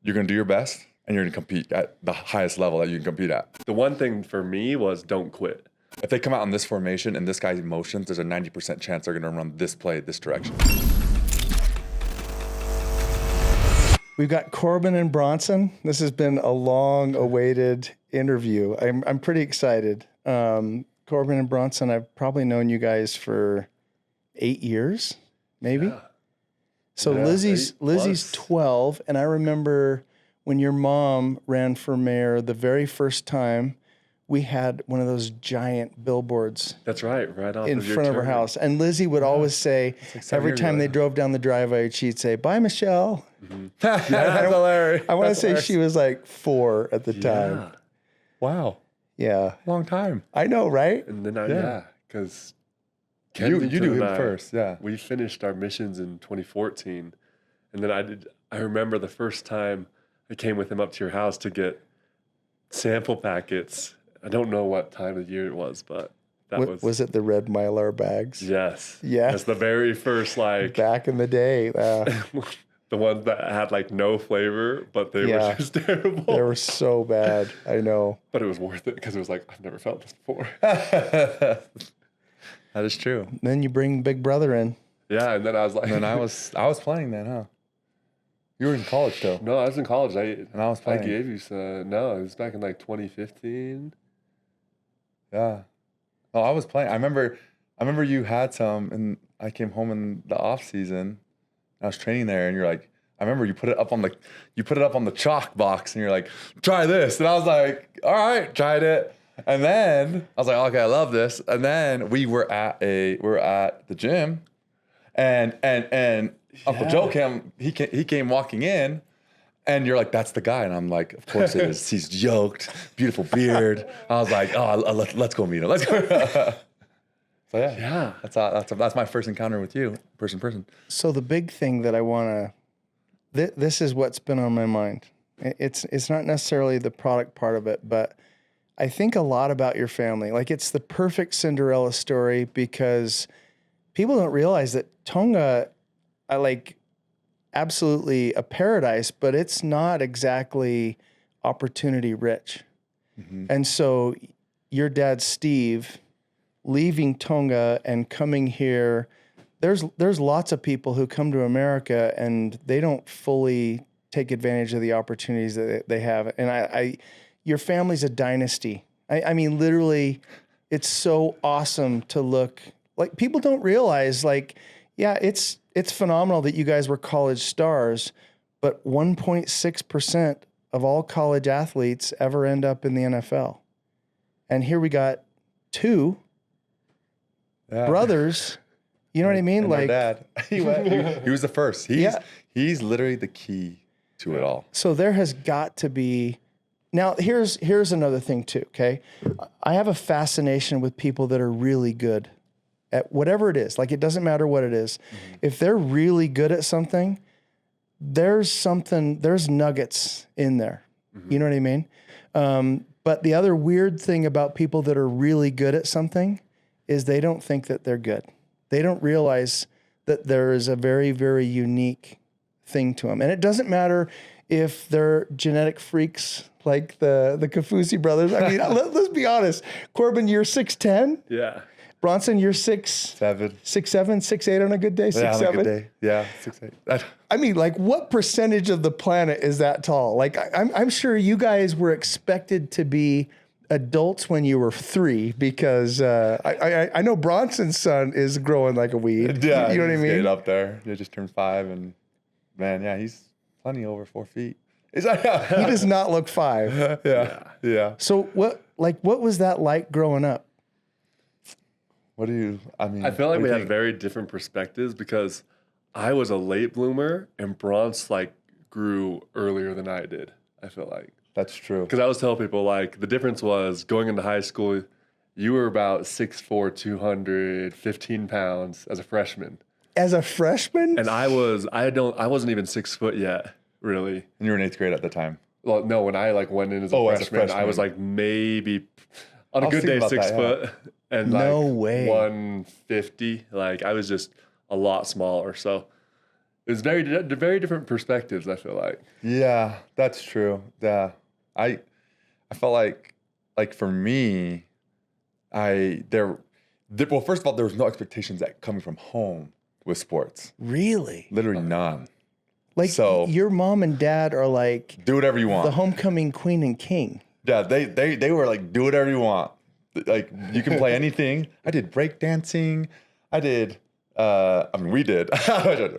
you're going to do your best and you're going to compete at the highest level that you can compete at. The one thing for me was don't quit. If they come out in this formation and this guy's motions, there's a 90% chance they're going to run this play this direction. We've got Corbin and Bronson. This has been a long-awaited interview. I'm pretty excited. Corbin and Bronson, I've probably known you guys for 8 years, maybe. Yeah. So yeah, Lizzie's 12, and I remember when your mom ran for mayor the very first time, we had one of those giant billboards. That's right off in front of her house. And Lizzie would always say, like every time they drove down the driveway, she'd say, "Bye, Michelle." Mm-hmm. That's hilarious. I want to say she was like 4 at the time. Wow. Yeah. Long time. I know, right? And then because you do him first. Yeah. We finished our missions in 2014, and then I remember the first time I came with him up to your house to get sample packets. I don't know what time of year it was, but was it the red Mylar bags? Yes. Yeah. That's the very first, like, back in the day. The ones that had like no flavor, but they were just terrible. They were so bad. I know. But it was worth it because it was like, I've never felt this before. That is true. And then you bring Big Brother in. Yeah, and then I was like, and then I was playing then, huh? You were in college still. No, I was in college. I was playing. I gave you no, it was back in like 2015. Yeah. Oh, I was playing. I remember you had some, and I came home in the off season. I was training there, and you're like, I remember you put it up on the chalk box, and you're like, try this, and I was like, all right, tried it, and then I was like, okay, I love this, and then we were at the gym, and Uncle Joe came walking in, and you're like, that's the guy, and I'm like, of course it is. He's yoked, beautiful beard. I was like, oh, let's go meet him. Let's go. So yeah, that's my first encounter with you, person. So the big thing that I want to, this is what's been on my mind. It's not necessarily the product part of it, but I think a lot about your family. Like, it's the perfect Cinderella story because people don't realize that Tonga, absolutely a paradise, but it's not exactly opportunity rich. Mm-hmm. And so your dad, Steve, leaving Tonga and coming here, there's lots of people who come to America and they don't fully take advantage of the opportunities that they have. And your family's a dynasty. I mean, literally, it's so awesome to look. Like, people don't realize, it's phenomenal that you guys were college stars, but 1.6% of all college athletes ever end up in the NFL. And here we got 2 brothers, you know what I mean? And like, my dad, he was the first. He's literally the key to it all. So there has got to be. Now here's another thing too. Okay, I have a fascination with people that are really good at whatever it is. Like, it doesn't matter what it is. Mm-hmm. If they're really good at something, there's nuggets in there. Mm-hmm. You know what I mean? But the other weird thing about people that are really good at something is they don't think that they're good. They don't realize that there is a very, very unique thing to them. And it doesn't matter if they're genetic freaks like the Kaufusi brothers. I mean, let's be honest. Corbin, you're 6'10"? Yeah. Bronson, you're 6'7", 6'8" on a good day? 6'7"? Yeah, on a good day. Yeah, 6'8". I mean, what percentage of the planet is that tall? Like, I'm sure you guys were expected to be adults when you were 3, because I know Bronson's son is growing like a weed. Yeah, you know what I mean? Up there. He just turned 5, and man, yeah, he's plenty over 4 feet. He does not look 5. Yeah. So what was that like growing up? I feel like we had very different perspectives because I was a late bloomer and Bronce grew earlier than I did. I feel like. That's true. Because I always tell people, the difference was going into high school, you were about 6'4", 215 pounds as a freshman. As a freshman? And I wasn't even 6 foot yet, really. And you were in 8th grade at the time. Well, no, when I went in as a freshman, I was maybe on a good day 6 foot and no way 150. I was just a lot smaller. So It was very different perspectives, I feel like. Yeah, that's true. Yeah. I felt like for me, well, first of all, there was no expectations that coming from home with sports. Really? Literally none. Like So- your mom and dad are like Do whatever you want. the homecoming queen and king. Yeah, they were like, do whatever you want. Like you can play anything. I did break dancing. I did. We did.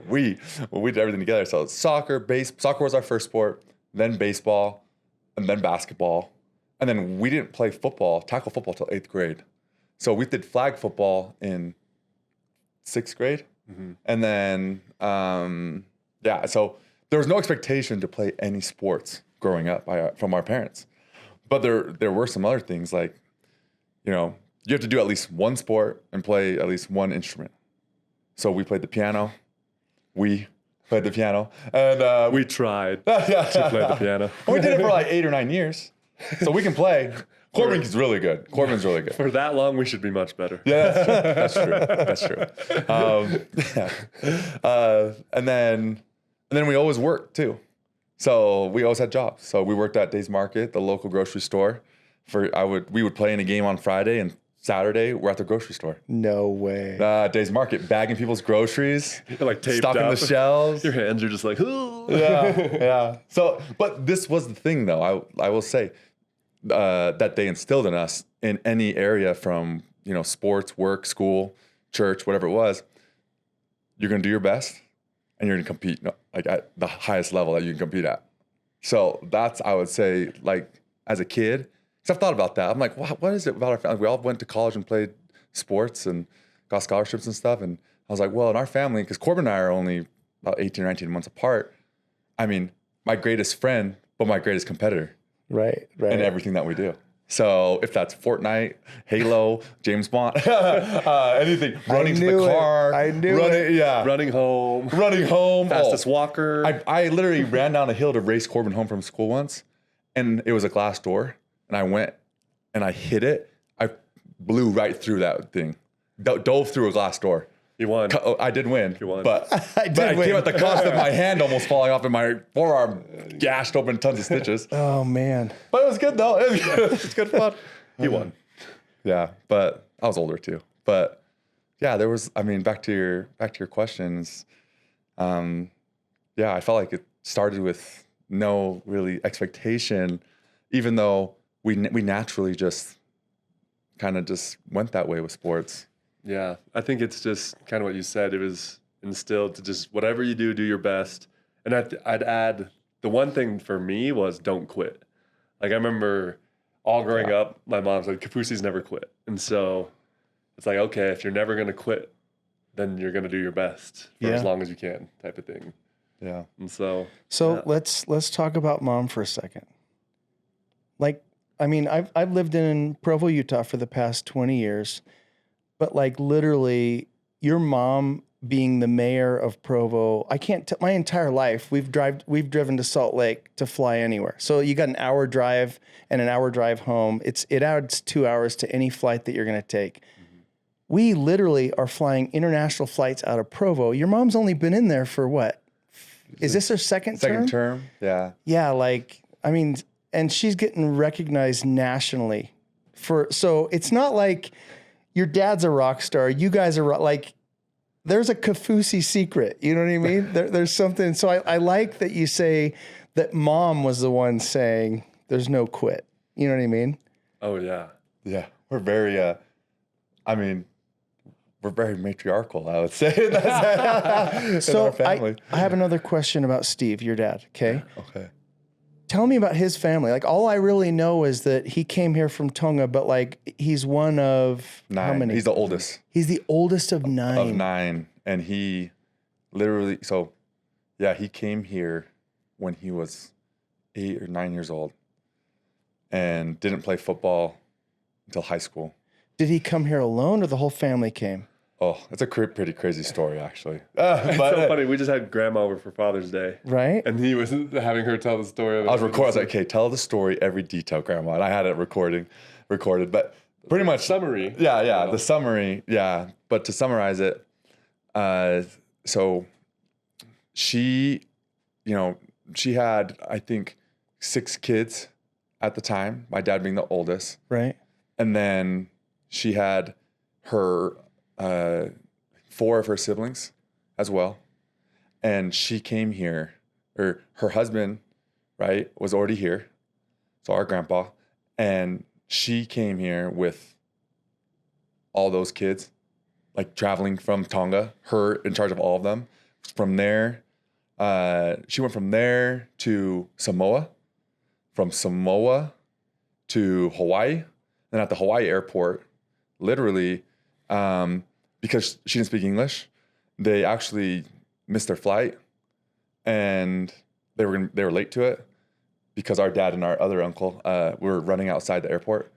we did everything together. So soccer was our first sport, then baseball, and then basketball, and then we didn't play tackle football till 8th grade. So we did flag football in 6th grade, and then So there was no expectation to play any sports growing up from our parents. But there were some other things like, you have to do at least one sport and play at least one instrument. So we played the piano. And We tried to play the piano. we did it for like 8 or 9 years. So we can play. Corbin's really good. For that long, we should be much better. Yeah, that's true. And then we always worked too. So we always had jobs. So we worked at Days Market, the local grocery store. We would play in a game on Friday, and Saturday we're at the grocery store. No way. Days Market, bagging people's groceries, You're like taped stocking up. the shelves. Your hands are just like, ooh. Yeah. So, but this was the thing, though. I will say that they instilled in us in any area from sports, work, school, church, whatever it was. You're gonna do your best, and you're gonna compete like at the highest level that you can compete at. So that's, I would say, like as a kid, because I've thought about that. I'm like, what is it about our family? We all went to college and played sports and got scholarships and stuff. And I was like, well, in our family, because Corbin and I are only about 18 or 19 months apart. I mean, my greatest friend, but my greatest competitor. Right. In everything that we do. So if that's Fortnite, Halo, James Bond, anything, running to the car, Running home. Fastest walker. I literally ran down a hill to race Corbin home from school once, and it was a glass door, and I went and I hit it. I blew right through that thing, dove through a glass door. You won. I did win. You won. But I came at the cost of my hand almost falling off and my forearm gashed open, tons of stitches. Oh man. But it was good though. It's good fun. You won. Yeah, but I was older too. But yeah, there was. I mean, back to your questions. I felt like it started with no really expectation, even though we naturally just kind of just went that way with sports. Yeah, I think it's just kind of what you said. It was instilled to just whatever you do your best. And I'd add the one thing for me was don't quit. Like I remember all growing up, my mom said, Kaufusi's never quit. And so it's like, okay, if you're never going to quit, then you're going to do your best for as long as you can type of thing. Yeah. And so let's talk about mom for a second. Like, I mean, I've lived in Provo, Utah for the past 20 years. But like literally, your mom being the mayor of Provo, my entire life we've driven to Salt Lake to fly anywhere. So you got an hour drive and an hour drive home. It adds 2 hours to any flight that you're going to take. Mm-hmm. We literally are flying international flights out of Provo. Your mom's only been in there for what? Is this her second term? Second term, yeah. Yeah, and she's getting recognized nationally so it's not like your dad's a rock star. You guys are like, there's a Kaufusi secret. You know what I mean? There's something. So I like that you say that mom was the one saying there's no quit. You know what I mean? Oh yeah. Yeah. We're very, we're very matriarchal, I would say. In our family. I have another question about Steve, your dad. Okay. Okay. Tell me about his family. Like all I really know is that he came here from Tonga, but like he's one of 9. How many? He's the oldest. He's the oldest of 9. Of 9. And he literally, he came here when he was 8 or 9 years old and didn't play football until high school. Did he come here alone or the whole family came? Oh, it's a pretty crazy story, actually. It's so funny. We just had grandma over for Father's Day. Right. And he was having her tell the story of it. I was recording. I was like, okay, tell the story, every detail, grandma. And I had it recorded. But pretty much. Summary. Yeah, the summary. Yeah. But to summarize it, so she, you know, she had, I think, 6 kids at the time, my dad being the oldest. Right. And then she had her 4 of her siblings as well. And she came here, or her husband, right, was already here. So our grandpa. And she came here with all those kids, like traveling from Tonga, her in charge of all of them. From there, she went from there to Samoa, from Samoa to Hawaii. Then at the Hawaii airport, literally, because she didn't speak English, they actually missed their flight, and they were late to it because our dad and our other uncle were running outside the airport,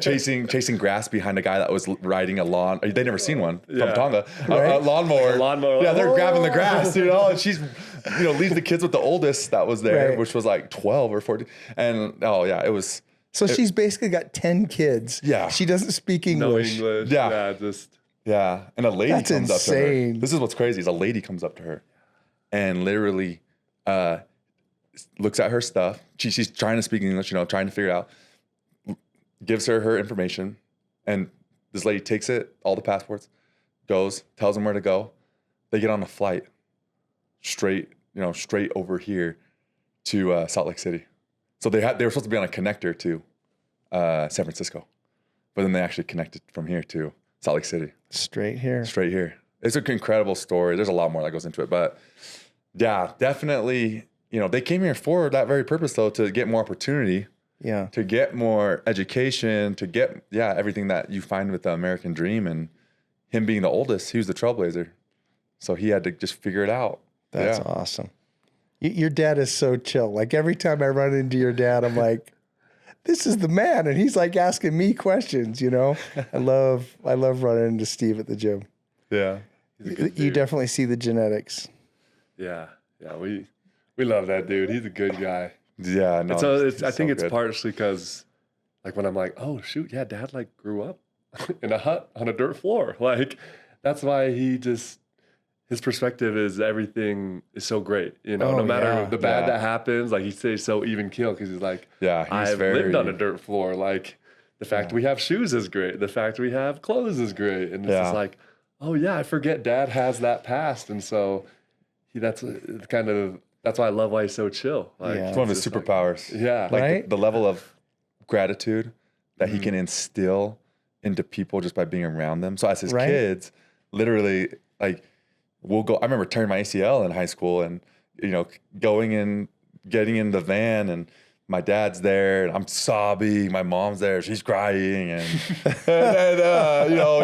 chasing grass behind a guy that was riding a lawn. They'd never seen one from Tonga, a lawnmower. Yeah, they're grabbing the grass, and she's, leaves the kids with the oldest that was there, which was like 12 or 14, and it was. So she's basically got 10 kids. Yeah. She doesn't speak English. No English. Yeah. And a lady comes up to her. This is what's crazy, is a lady comes up to her and literally looks at her stuff. She's trying to speak English, trying to figure it out. Gives her information. And this lady takes it, all the passports, goes, tells them where to go. They get on a flight straight over here to Salt Lake City. So they were supposed to be on a connector to San Francisco, but then they actually connected from here to Salt Lake City. Straight here. It's an incredible story. There's a lot more that goes into it, but yeah, definitely. They came here for that very purpose, though, to get more opportunity. Yeah. To get more education, to get everything that you find with the American dream. And him being the oldest, he was the trailblazer, so he had to just figure it out. That's awesome. Your dad is so chill. Like every time I run into your dad, I'm like, this is the man. And he's like asking me questions, I love running into Steve at the gym. Yeah. You definitely see the genetics. Yeah. Yeah. We love that dude. He's a good guy. Yeah. No, I think it's partially because like when I'm like, oh shoot, yeah, dad like grew up in a hut on a dirt floor. Like that's why his perspective is everything is so great, no matter the bad that happens, like he stays so even keel because he's like, I've lived on a dirt floor. Like the fact we have shoes is great. The fact we have clothes is great. And it's just like, oh yeah, I forget dad has that past. And so that's why I love why he's so chill. Like it's one of his superpowers. Like the level of gratitude that he can instill into people just by being around them. So as his kids, literally like, I remember tearing my ACL in high school and, going in, getting in the van and my dad's there and I'm sobbing. My mom's there. She's crying and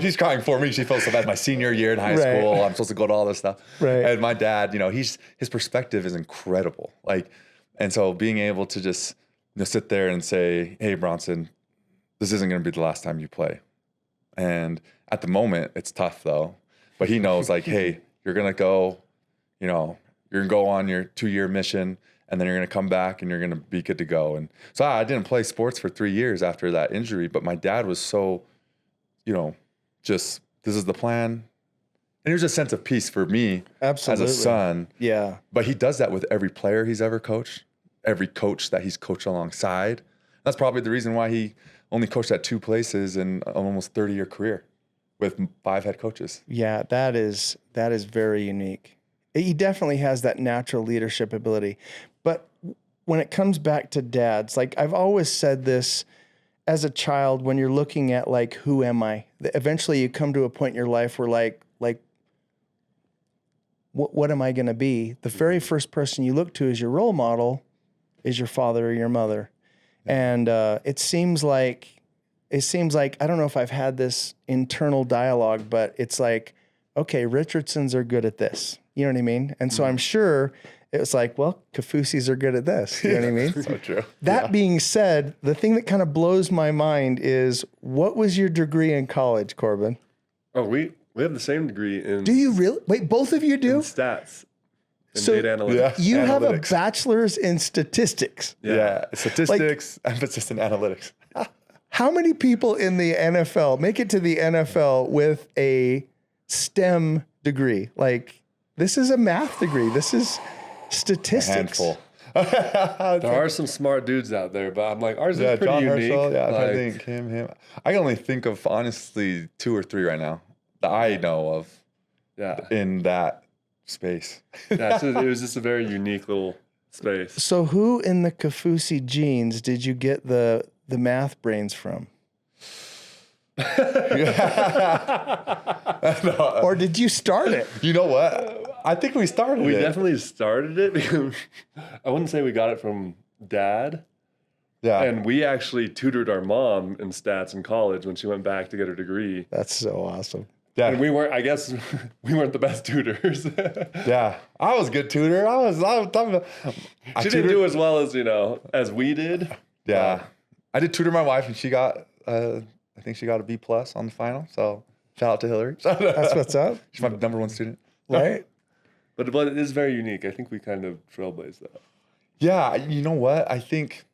she's crying for me. She feels so bad. My senior year in high school, I'm supposed to go to all this stuff. Right. And my dad, his perspective is incredible. Like, and so being able to just sit there and say, hey, Bronson, this isn't going to be the last time you play. And at the moment, it's tough though. But he knows like, hey, you're going to go, you're going to go on your 2-year mission and then you're going to come back and you're going to be good to go. And so I didn't play sports for 3 years after that injury, but my dad was so, just this is the plan. And there's a sense of peace for me as a son. Yeah. But he does that with every player he's ever coached, every coach that he's coached alongside. That's probably the reason why he only coached at 2 places in an almost 30-year career with 5 head coaches. Yeah, that is very unique. He definitely has that natural leadership ability. But when it comes back to dads, like I've always said this as a child, when you're looking at like, who am I? Eventually you come to a point in your life where like what am I going to be? The very first person you look to as your role model is your father or your mother. And it seems like, I don't know if I've had this internal dialogue, but it's like, okay, Richardsons are good at this. You know what I mean? And so I'm sure it was like, well, Kaufusis are good at this. You know what I mean? So true. That being said, the thing that kind of blows my mind is, what was your degree in college, Corbin? Oh, we have the same degree in... Do you really? Wait, both of you do? In stats. And data analytics. Yeah, you have a bachelor's in statistics. Yeah, statistics, emphasis in analytics. How many people in the NFL make it to the NFL with a STEM degree? Like, This is a math degree. This is statistics. Handful. There are some smart dudes out there, but I'm like, ours is pretty John unique. Herschel. Yeah, like, I think him. I can only think of honestly 2 or 3 right now that I know of yeah. in that space. Yeah, so it was just a very unique little space. So who in the Kaufusi genes did you get the math brains from? No, Or did you start it? you know what? I think we started We it. definitely started it because I wouldn't say we got it from dad. Yeah. And we actually tutored our mom in stats in college when she went back to get her degree. That's so awesome. yeah. And we weren't, I guess, we weren't the best tutors. Yeah. I was a good tutor. I She didn't do as well as, as we did. Yeah. I did tutor my wife and she got, I think she got a B+ on the final. So shout out to Hillary. That's what's up, She's my #1 student. right? But it is very unique. I think we kind of trailblazed that. Yeah. You know what? I think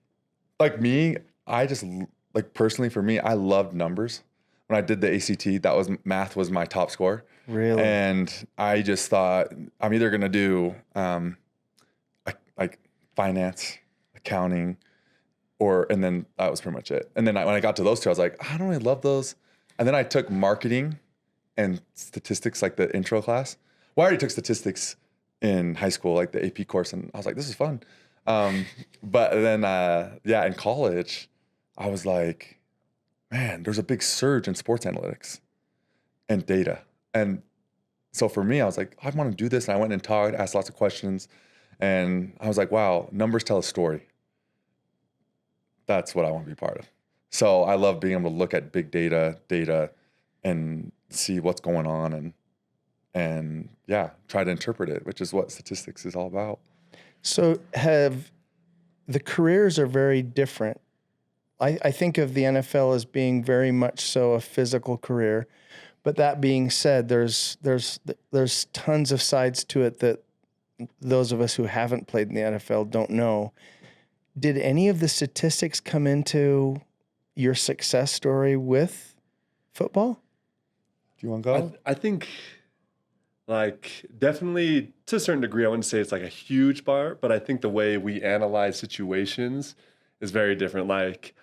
like me, I just like personally for me, I loved numbers. When I did the ACT, math was my top score. Really? And I just thought I'm either going to do like finance, accounting, and then that was pretty much it. And then when I got to those 2, I was like, I don't really love those. And then I took marketing and statistics, like the intro class. Well, I already took statistics in high school, like the AP course. And I was like, this is fun. But then, in college, I was like, man, there's a big surge in sports analytics and data. And so for me, I was like, I want to do this. And I went and talked, asked lots of questions. And I was like, wow, numbers tell a story. That's what I want to be part of. So I love being able to look at big data and see what's going on and try to interpret it, which is what statistics is all about. So the careers are very different. I think of the NFL as being very much so a physical career, but that being said, there's tons of sides to it that those of us who haven't played in the NFL don't know. Did any of the statistics come into your success story with football? Do you want to go? I think, like, definitely to a certain degree, I wouldn't say it's like a huge part, but I think the way we analyze situations is very different. Like,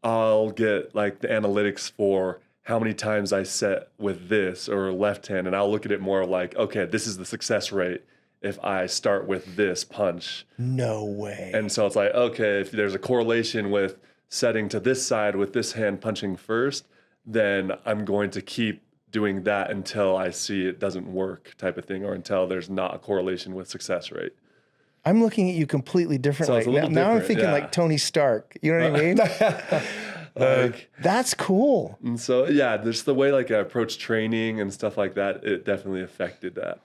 I'll get like the analytics for how many times I set with this or left hand, and I'll look at it more like, okay, this is the success rate if I start with this punch. No way. And so it's like, okay, if there's a correlation with setting to this side with this hand punching first, then I'm going to keep doing that until I see it doesn't work type of thing, or until there's not a correlation with success rate. I'm looking at you completely differently. So it's a little now I'm different, thinking yeah. like Tony Stark. You know what I mean? Like, That's cool. and so, yeah, there's the way like I approach training and stuff like that. It definitely affected that.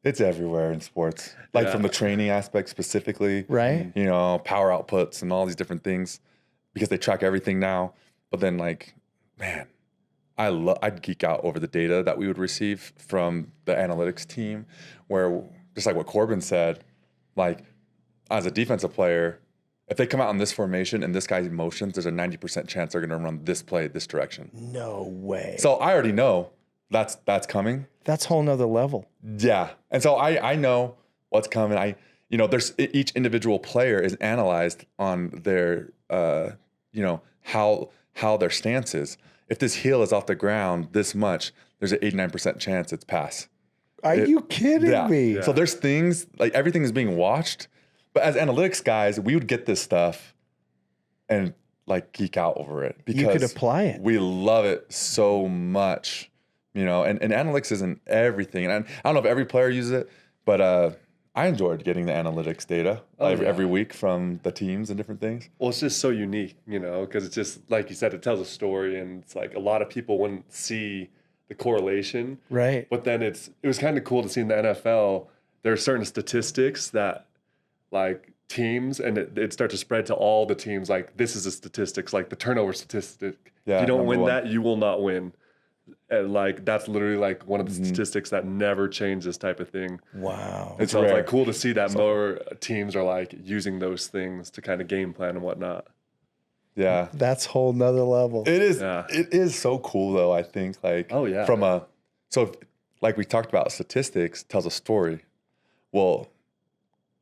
It's everywhere in sports, like Yeah. from the training aspect specifically, Right. You know, power outputs and all these different things because they track everything now. But then like, man, I'd geek out over the data that we would receive from the analytics team where just like what Corbin said, like as a defensive player, if they come out in this formation and this guy's motions, there's a 90% chance they're going to run this play this direction. No way. So I already know that's coming. That's a whole nother level. Yeah. And so I know what's coming. There's each individual player is analyzed on their, how their stance is. If this heel is off the ground this much, there's an 89% chance it's pass. Are you kidding me? Yeah. So there's things like everything is being watched. But as analytics guys, we would get this stuff and like geek out over it because You could apply it. We love it so much, and analytics isn't everything. And I don't know if every player uses it, but I enjoyed getting the analytics data every week from the teams and different things. Well, it's just so unique, because it's just, like you said, it tells a story, and it's like a lot of people wouldn't see the correlation. Right. But then it was kind of cool to see in the NFL, there are certain statistics that like teams, and it starts to spread to all the teams. Like, this is a statistics, like the turnover statistic. Yeah, if you don't number win one. that, you will not win. And like, that's literally like one of the statistics that never changes type of thing. Wow. And It's so it's rare. like cool to see that more teams are like using those things to kind of game plan and whatnot. Yeah. That's whole nother level. It is. Yeah. It is so cool though. I think like. Oh, yeah. So like we talked about, statistics tells a story. Well,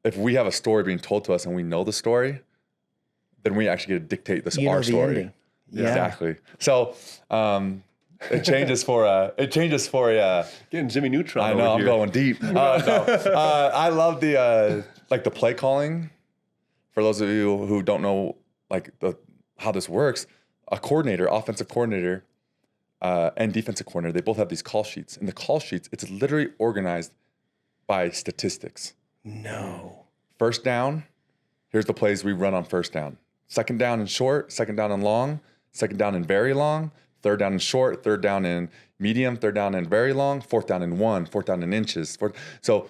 if we have a story being told to us and we know the story, then we actually get to dictate this our story. Ending. Yeah. Exactly. So it changes for Getting Jimmy Neutron. I know, over I'm here. going deep. I love the like the play calling. For those of you who don't know like how this works, a coordinator, offensive coordinator, and defensive coordinator, they both have these call sheets. In the call sheets, it's literally organized by statistics. No. First down, here's the plays we run on first down. Second down and short, second down and long, second down and very long, third down and short, third down and medium, third down and very long, fourth down and 1, fourth down in inches. So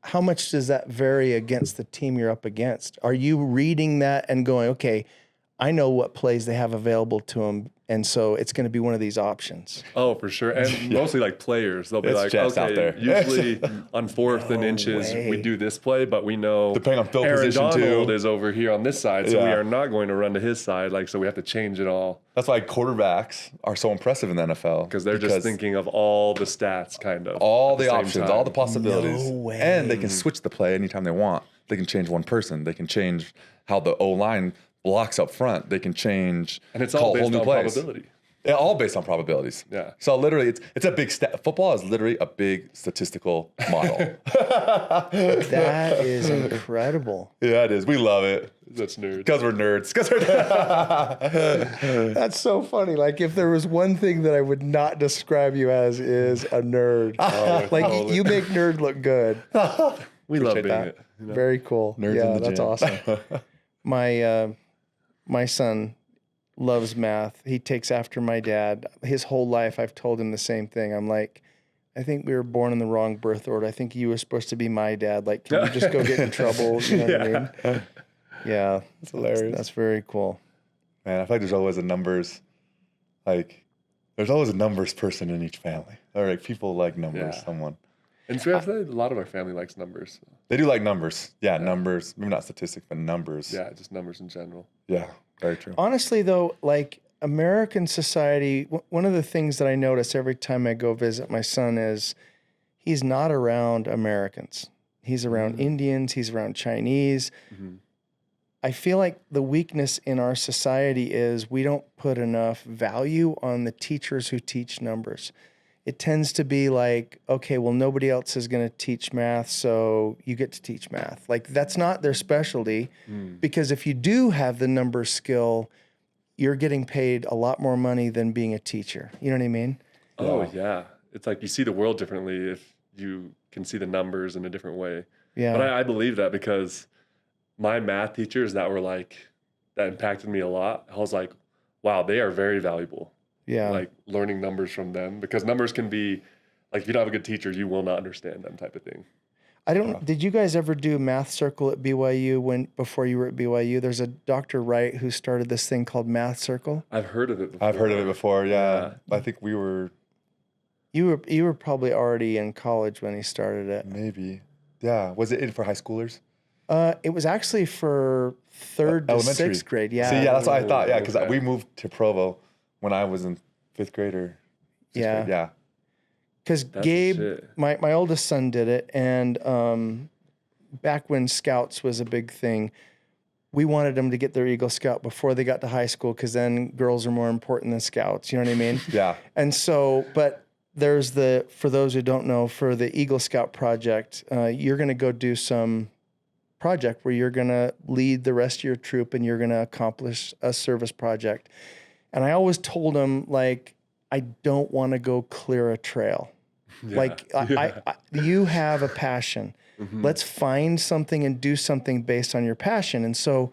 how much does that vary against the team you're up against? Are you reading that and going, okay, I know what plays they have available to them, and so it's going to be one of these options? Oh, for sure. And mostly like players. They'll be It's like, just okay, out there. usually on fourth and inches, way. we do this play, but we know Depending on field Aaron position, too. Donald is over here on this side, so we Yeah. are not going to run to his side. Like, so we have to change it all that's why quarterbacks are so impressive in the NFL. because they're just thinking of all the stats, kind of. all at the same options, time. all the possibilities. No way. And they can switch the play anytime they want. They can change one person. They can change how the O-line blocks up front. They can change And it's call all whole based new on plays. probability. Yeah, all based on probabilities. Yeah. So literally, it's a big football is literally a big statistical model. That is incredible. Yeah, it is. We love it That's nerd. because we're nerds. That's so funny. Like, if there was one thing that I would not describe you as is a nerd. Like, totally. you make nerd look good. We love being that. it. You know? Very cool. Nerds yeah, in the that's gym. awesome. My son loves math. He takes after my dad. His whole life, I've told him the same thing. I'm like, I think we were born in the wrong birth order. I think you were supposed to be my dad. Like, can you just go get in trouble? You know what I mean? Yeah, That's hilarious. That's very cool. Man, I feel like there's always there's always a numbers person in each family. Or like people like numbers, Yeah. someone. And so a lot of our family likes numbers. They do like numbers. Yeah, numbers. Maybe not statistics, but numbers. Yeah, just numbers in general. Yeah, very true. Honestly, though, like American society, one of the things that I notice every time I go visit my son is he's not around Americans. He's around Indians. He's around Chinese. Mm-hmm. I feel like the weakness in our society is we don't put enough value on the teachers who teach numbers. It tends to be like, okay, well, nobody else is going to teach math, so you get to teach math. Like, that's not their specialty, because if you do have the number skill, you're getting paid a lot more money than being a teacher. You know what I mean? Oh, yeah. It's like you see the world differently if you can see the numbers in a different way. Yeah. But I believe that because my math teachers that impacted me a lot, I was like, wow, they are very valuable. Yeah. Like learning numbers from them, because numbers can be like, if you don't have a good teacher, you will not understand them type of thing. Did you guys ever do Math Circle at BYU before you were at BYU? There's a Dr. Wright who started this thing called Math Circle. I've heard of it before. I've heard of it before, yeah. I think we were You were probably already in college when he started it. maybe. Yeah. Was it for high schoolers? It was actually for third to Elementary. sixth grade. Yeah. See, yeah, that's what I thought. Yeah, because Okay. we moved to Provo when I was in fifth grade or sixth Yeah. grade. Yeah. Because That's Gabe, shit. my oldest son did it, and back when Scouts was a big thing, we wanted them to get their Eagle Scout before they got to high school, because then girls are more important than Scouts. You know what I mean? Yeah. And so, but there's for those who don't know, for the Eagle Scout project, you're going to go do some project where you're going to lead the rest of your troop and you're going to accomplish a service project. And I always told them, like, I don't want to go clear a trail. Yeah. Like, I, you have a passion. Mhm. Let's find something and do something based on your passion. And so,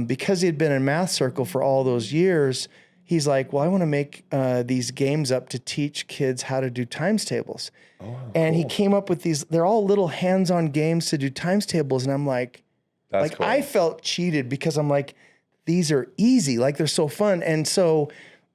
because he had been in Math Circle for all those years, he's like, well, I want to make these games up to teach kids how to do times tables. Oh, And he cool. came up with these, they're all little hands-on games to do times tables. And I'm like, That's cool. I felt cheated because I'm like, these are easy. Like, they're so fun. And so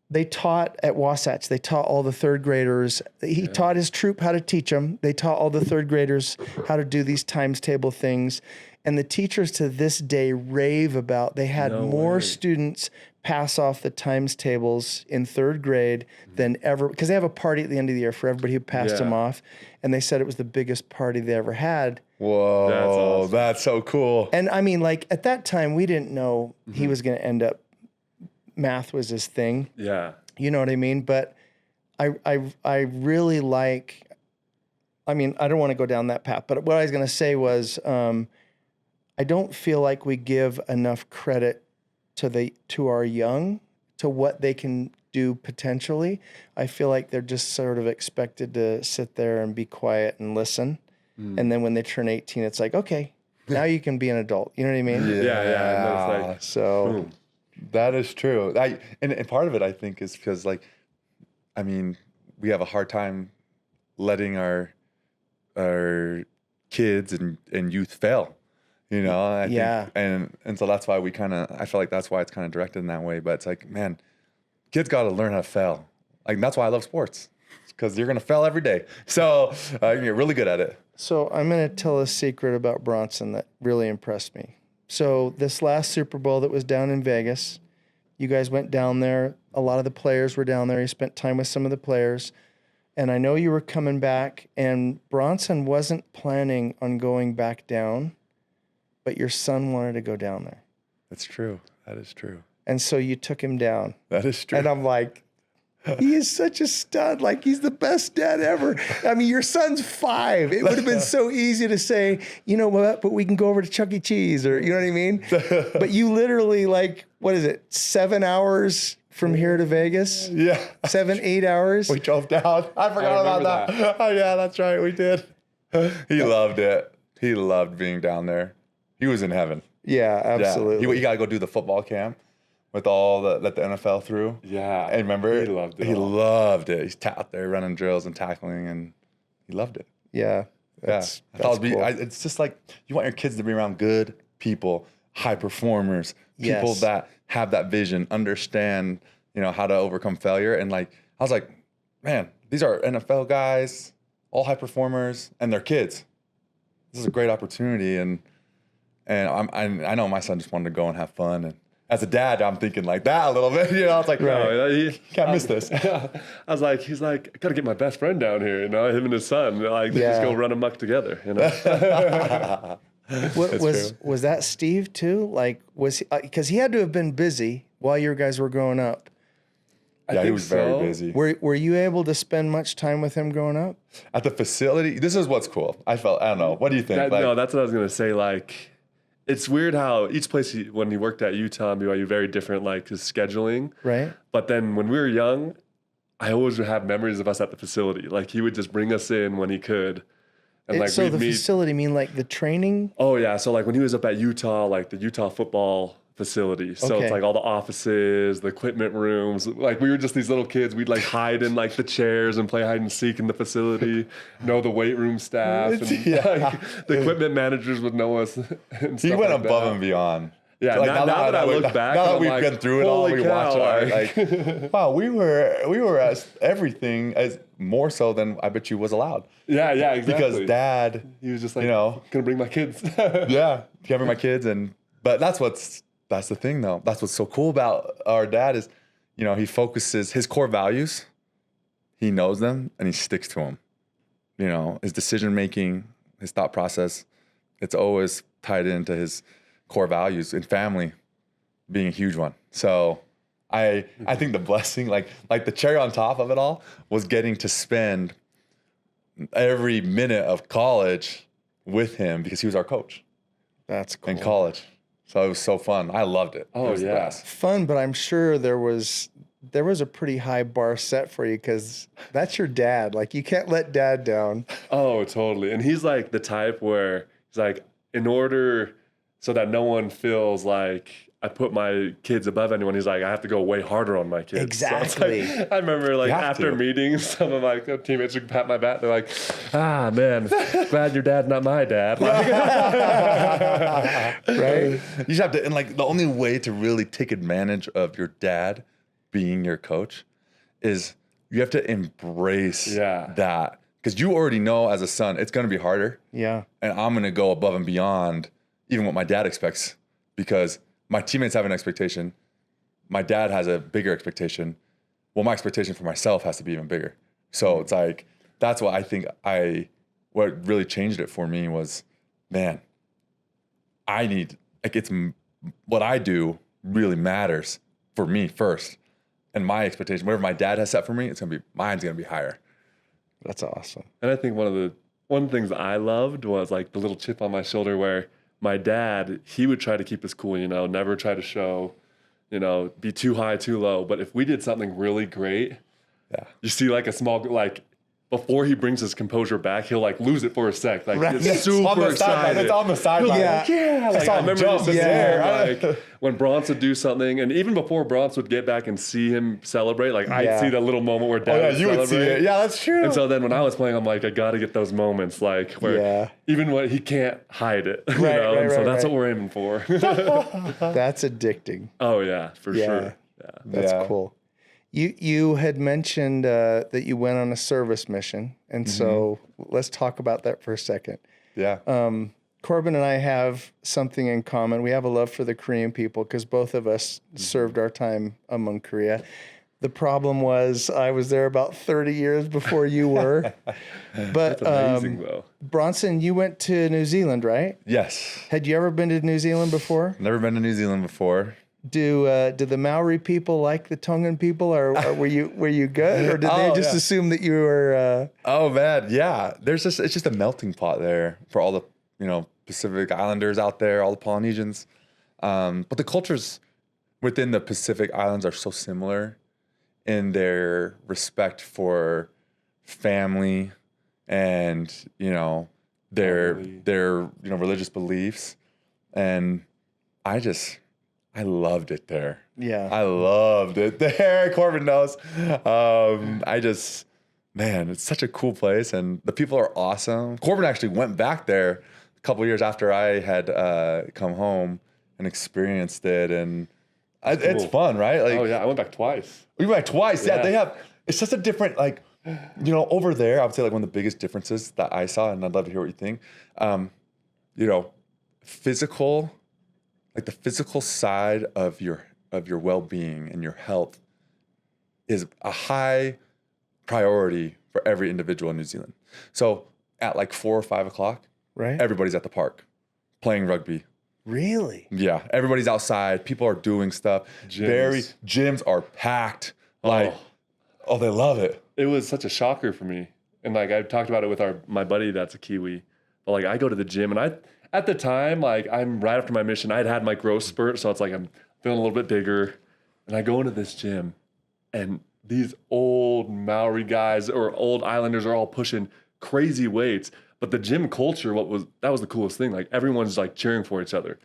they taught at Wasatch, they taught all the third graders. He taught his troop how to teach them. They taught all the third graders how to do these times table things. And the teachers to this day rave about, they had more students pass off the times tables in 3rd grade than ever, because they have a party at the end of the year for everybody who passed them off. And they said it was the biggest party they ever had. Whoa, That's awesome. That's so cool. And I mean, like at that time, we didn't know he was going to end up, math was his thing. Yeah. You know what I mean? But I really like, I mean, I don't want to go down that path, but what I was going to say was, I don't feel like we give enough credit to our young, to what they can do potentially. I feel like they're just sort of expected to sit there and be quiet and listen. And then when they turn 18, it's like, okay, now you can be an adult. You know what I mean? Yeah. And it's So boom. That is true. And part of it, I think, is because, like, I mean, we have a hard time letting our kids and youth fail. You know, I think, and so that's why I feel like that's why it's kind of directed in that way. But it's like, man, kids got to learn how to fail. Like, that's why I love sports, because you're going to fail every day. So you're really good at it. So I'm going to tell a secret about Bronson that really impressed me. So this last Super Bowl that was down in Vegas, you guys went down there. A lot of the players were down there. You spent time with some of the players. And I know you were coming back, and Bronson wasn't planning on going back down, but your son wanted to go down there. That's true. That is true. And so you took him down. That is true. And I'm like, he is such a stud. Like, he's the best dad ever. I mean, your son's 5. It would have been so easy to say, you know what, but we can go over to Chuck E. Cheese, or, you know what I mean? But you literally, like, what is it, 7 hours from here to Vegas? Yeah. 7, 8 hours? We drove down. I forgot about that. Oh, yeah, that's right. We did. He loved it. He loved being down there. He was in heaven. Yeah, absolutely. Yeah. You got to go do the football camp with all that the NFL threw. Yeah. And remember? He loved it. He loved it. He's out there running drills and tackling, and he loved it. Yeah. That's cool. It's just like, you want your kids to be around good people, high performers, people that have that vision, understand, you know, how to overcome failure. And like, I was like, man, these are NFL guys, all high performers, and they're kids. This is a great opportunity. And I know my son just wanted to go and have fun. And as a dad, I'm thinking like that a little bit. You know, I was like, can't miss this. I was like, he's like, I got to get my best friend down here. You know, him and his son, like, they just go run amok together. You know. Was that Steve too? Like, was he, because he had to have been busy while you guys were growing up. Yeah, he was very busy. Were you able to spend much time with him growing up? At the facility, this is what's cool. I don't know. What do you think? No, that's what I was going to say. Like, it's weird how each place, when he worked at Utah and BYU, very different, like his scheduling. Right. But then when we were young, I always would have memories of us at the facility. Like, he would just bring us in when he could. And like, so the facility mean like the training? Oh, yeah. So like when he was up at Utah, like the Utah football facility. So it's like all the offices, the equipment rooms. Like, we were just these little kids. We'd like hide in like the chairs and play hide and seek in the facility, know the weight room staff. And like, the equipment managers would know us. And he went above and beyond. Yeah, like, now that I look back, now that we've been through it all, we watch it. Like, wow, we were as everything as more so than I bet you was allowed. Yeah, exactly. Because Dad, he was just like, you know, gonna bring my kids. Yeah, can bring my kids, but that's the thing though. That's what's so cool about our dad is, you know, he focuses his core values. He knows them and he sticks to them. You know, his decision making, his thought process, it's always tied into his core values, and family being a huge one. So I think the blessing, like the cherry on top of it all, was getting to spend every minute of college with him because he was our coach. That's cool. In college. So it was so fun. I loved it. Oh, it was the yeah. best. Fun, but I'm sure there was a pretty high bar set for you because that's your dad. Like, you can't let Dad down. Oh, totally. And he's like the type where he's like, in order so that no one feels like I put my kids above anyone, he's like, I have to go way harder on my kids. Exactly. So like, I remember like after meetings, some of my teammates would pat my back. They're like, man, glad your dad's not my dad. Like, right? You just have to, and like the only way to really take advantage of your dad being your coach is you have to embrace that. Because you already know as a son, it's going to be harder. Yeah. And I'm going to go above and beyond even what my dad expects, because my teammates have an expectation. My dad has a bigger expectation. Well, my expectation for myself has to be even bigger. So it's like, that's what I think what really changed it for me was, man, what I do really matters for me first. And my expectation, whatever my dad has set for me, mine's gonna be higher. That's awesome. And I think one of the things I loved was like the little chip on my shoulder where my dad, he would try to keep us cool, never try to show, be too high, too low. But if we did something really great, you see like a small, like before he brings his composure back, he'll like lose it for a sec. Like it's super excited. It's on the sideline. Yeah. Like, I remember jump just there. like when Bronson would do something, and even before Bronson would get back and see him celebrate, like I'd see that little moment where Dad would you would see it. Yeah, that's true. And so then when I was playing, I'm like, I got to get those moments, like where even when he can't hide it, you know. And so that's what we're aiming for. That's addicting. Oh yeah, for sure. Yeah, that's cool. You had mentioned that you went on a service mission, and so let's talk about that for a second. Yeah. Corbin and I have something in common. We have a love for the Korean people because both of us served our time among Korea. The problem was I was there about 30 years before you were. But that's amazing, though. Bronson, you went to New Zealand, right? Yes. Had you ever been to New Zealand before? Never been to New Zealand before. Do the Maori people like the Tongan people, or were you good, or did they just assume that you were? Oh man, yeah. It's just a melting pot there for all the Pacific Islanders out there, all the Polynesians. But the cultures within the Pacific Islands are so similar in their respect for family and their religious beliefs, and I loved it there. Yeah. I loved it there. Corbin knows. Man, it's such a cool place, and the people are awesome. Corbin actually went back there a couple of years after I had come home and experienced it, and it's fun, right? Like, oh yeah, I went back twice. We went back twice. Yeah, it's just a different, over there, I would say like one of the biggest differences that I saw, and I'd love to hear what you think. Physical. Like the physical side of your well-being and your health is a high priority for every individual in New Zealand. So at like 4 or 5 o'clock, right, everybody's at the park playing rugby. Really? Yeah, everybody's outside. People are doing stuff. Gyms are packed. They love it. It was such a shocker for me, and like I talked about it with my buddy that's a Kiwi. But like I go to the gym, and at the time, like I'm right after my mission, I'd had my growth spurt, so it's like I'm feeling a little bit bigger, and I go into this gym, and these old Maori guys or old Islanders are all pushing crazy weights. But the gym culture, that was the coolest thing. Like everyone's like cheering for each other,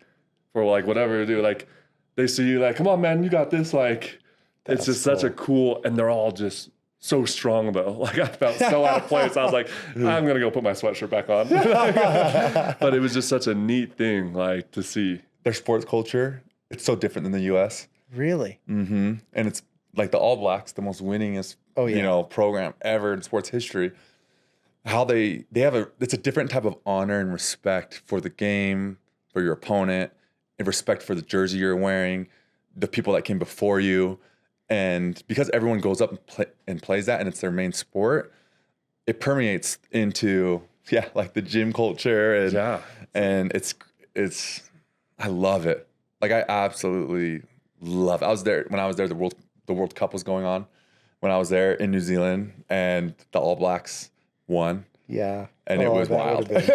for like whatever to do. Like they see you, like, come on, man, you got this. Like it's just such a cool, and they're all just so strong though. Like I felt so out of place. I was like, I'm gonna go put my sweatshirt back on. But it was just such a neat thing, like to see. Their sports culture, it's so different than the U.S. Really? Mm-hmm. And it's like the All Blacks, the most winningest, program ever in sports history. How they have it's a different type of honor and respect for the game, for your opponent, and respect for the jersey you're wearing, the people that came before you. And because everyone goes up and plays that, and it's their main sport, it permeates into like the gym culture, and it's I love it. Like I absolutely love it. I was there when I was there. The World Cup was going on when I was there in New Zealand, and the All Blacks won. Yeah, and it was wild. It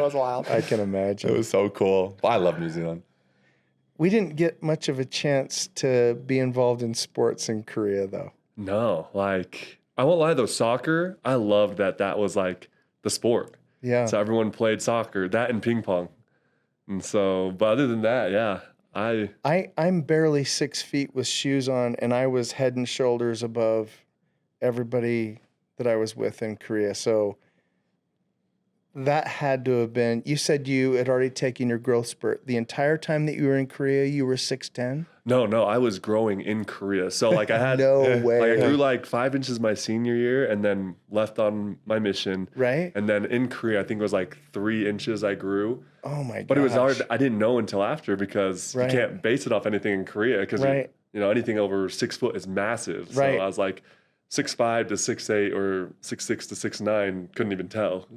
was wild. I can imagine. It was so cool. I love New Zealand. We didn't get much of a chance to be involved in sports in Korea, though. No, like, I won't lie, though, soccer, I loved that was like the sport. Yeah. So everyone played soccer, that and ping pong. And so, but other than that, yeah, I'm barely 6 feet with shoes on, and I was head and shoulders above everybody that I was with in Korea. So that had to have been, you said you had already taken your growth spurt. The entire time that you were in Korea, you were 6'10"? No, I was growing in Korea. So like I had, No way. like I grew like 5 inches my senior year and then left on my mission. Right? And then in Korea, I think it was like 3 inches I grew. Oh my god. But it was hard. I didn't know until after because Right. you can't base it off anything in Korea because Right. you know, anything over 6 foot is massive. So Right. I was like 6'5" to 6'8" or 6'6" to 6'9", couldn't even tell.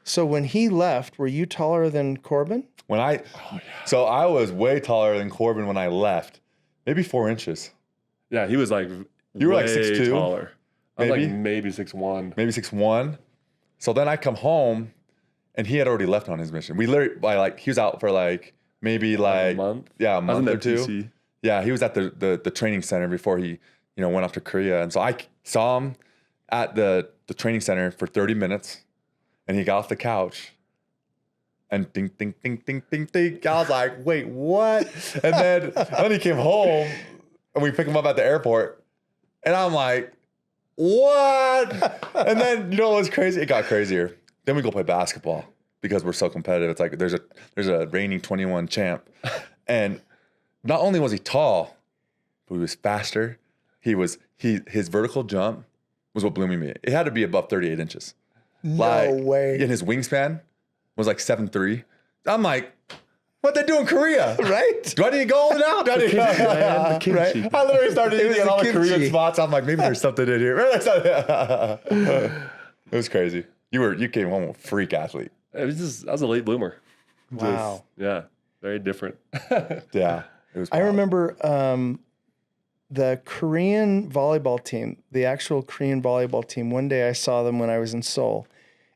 So when he left, were you taller than Corbin? So I was way taller than Corbin when I left, maybe 4 inches, Yeah, he was like You were like way 6'2"? taller. I was Maybe? like maybe 6'1". maybe 6'1". So then I come home, and he had already left on his mission. We literally he was out for like maybe like a month. yeah, a I was in month or that two. TC. Yeah, he was at the training center before he went off to Korea, and so I saw him at the training center for 30 minutes, and he got off the couch. And ding, ding, ding, ding, ding, ding. I was like, wait, what? And then he came home and we picked him up at the airport. And I'm like, what? And then, you know what was crazy? It got crazier. Then we go play basketball because we're so competitive. It's like there's a reigning 21 champ. And not only was he tall, but he was faster. His vertical jump was what blew me. It had to be above 38 inches. No way. And his wingspan was like 7'3". I'm like, what they do in Korea? Right? Do I need to go now? Do I need to The kimchi. right? I literally started It was eating the all the kimchi. Korean spots. I'm like, maybe there's something in here. It was crazy. You came home a freak athlete. I was a late bloomer. Wow. Yeah, very different. Yeah. It was I wild. remember the Korean volleyball team, the actual Korean volleyball team. One day I saw them when I was in Seoul,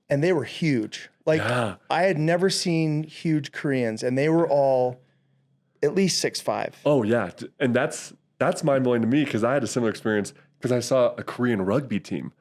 and they were huge. Like Yeah. I had never seen huge Koreans, and they were all at least 6'5". Oh yeah, and that's mind blowing to me because I had a similar experience because I saw a Korean rugby team,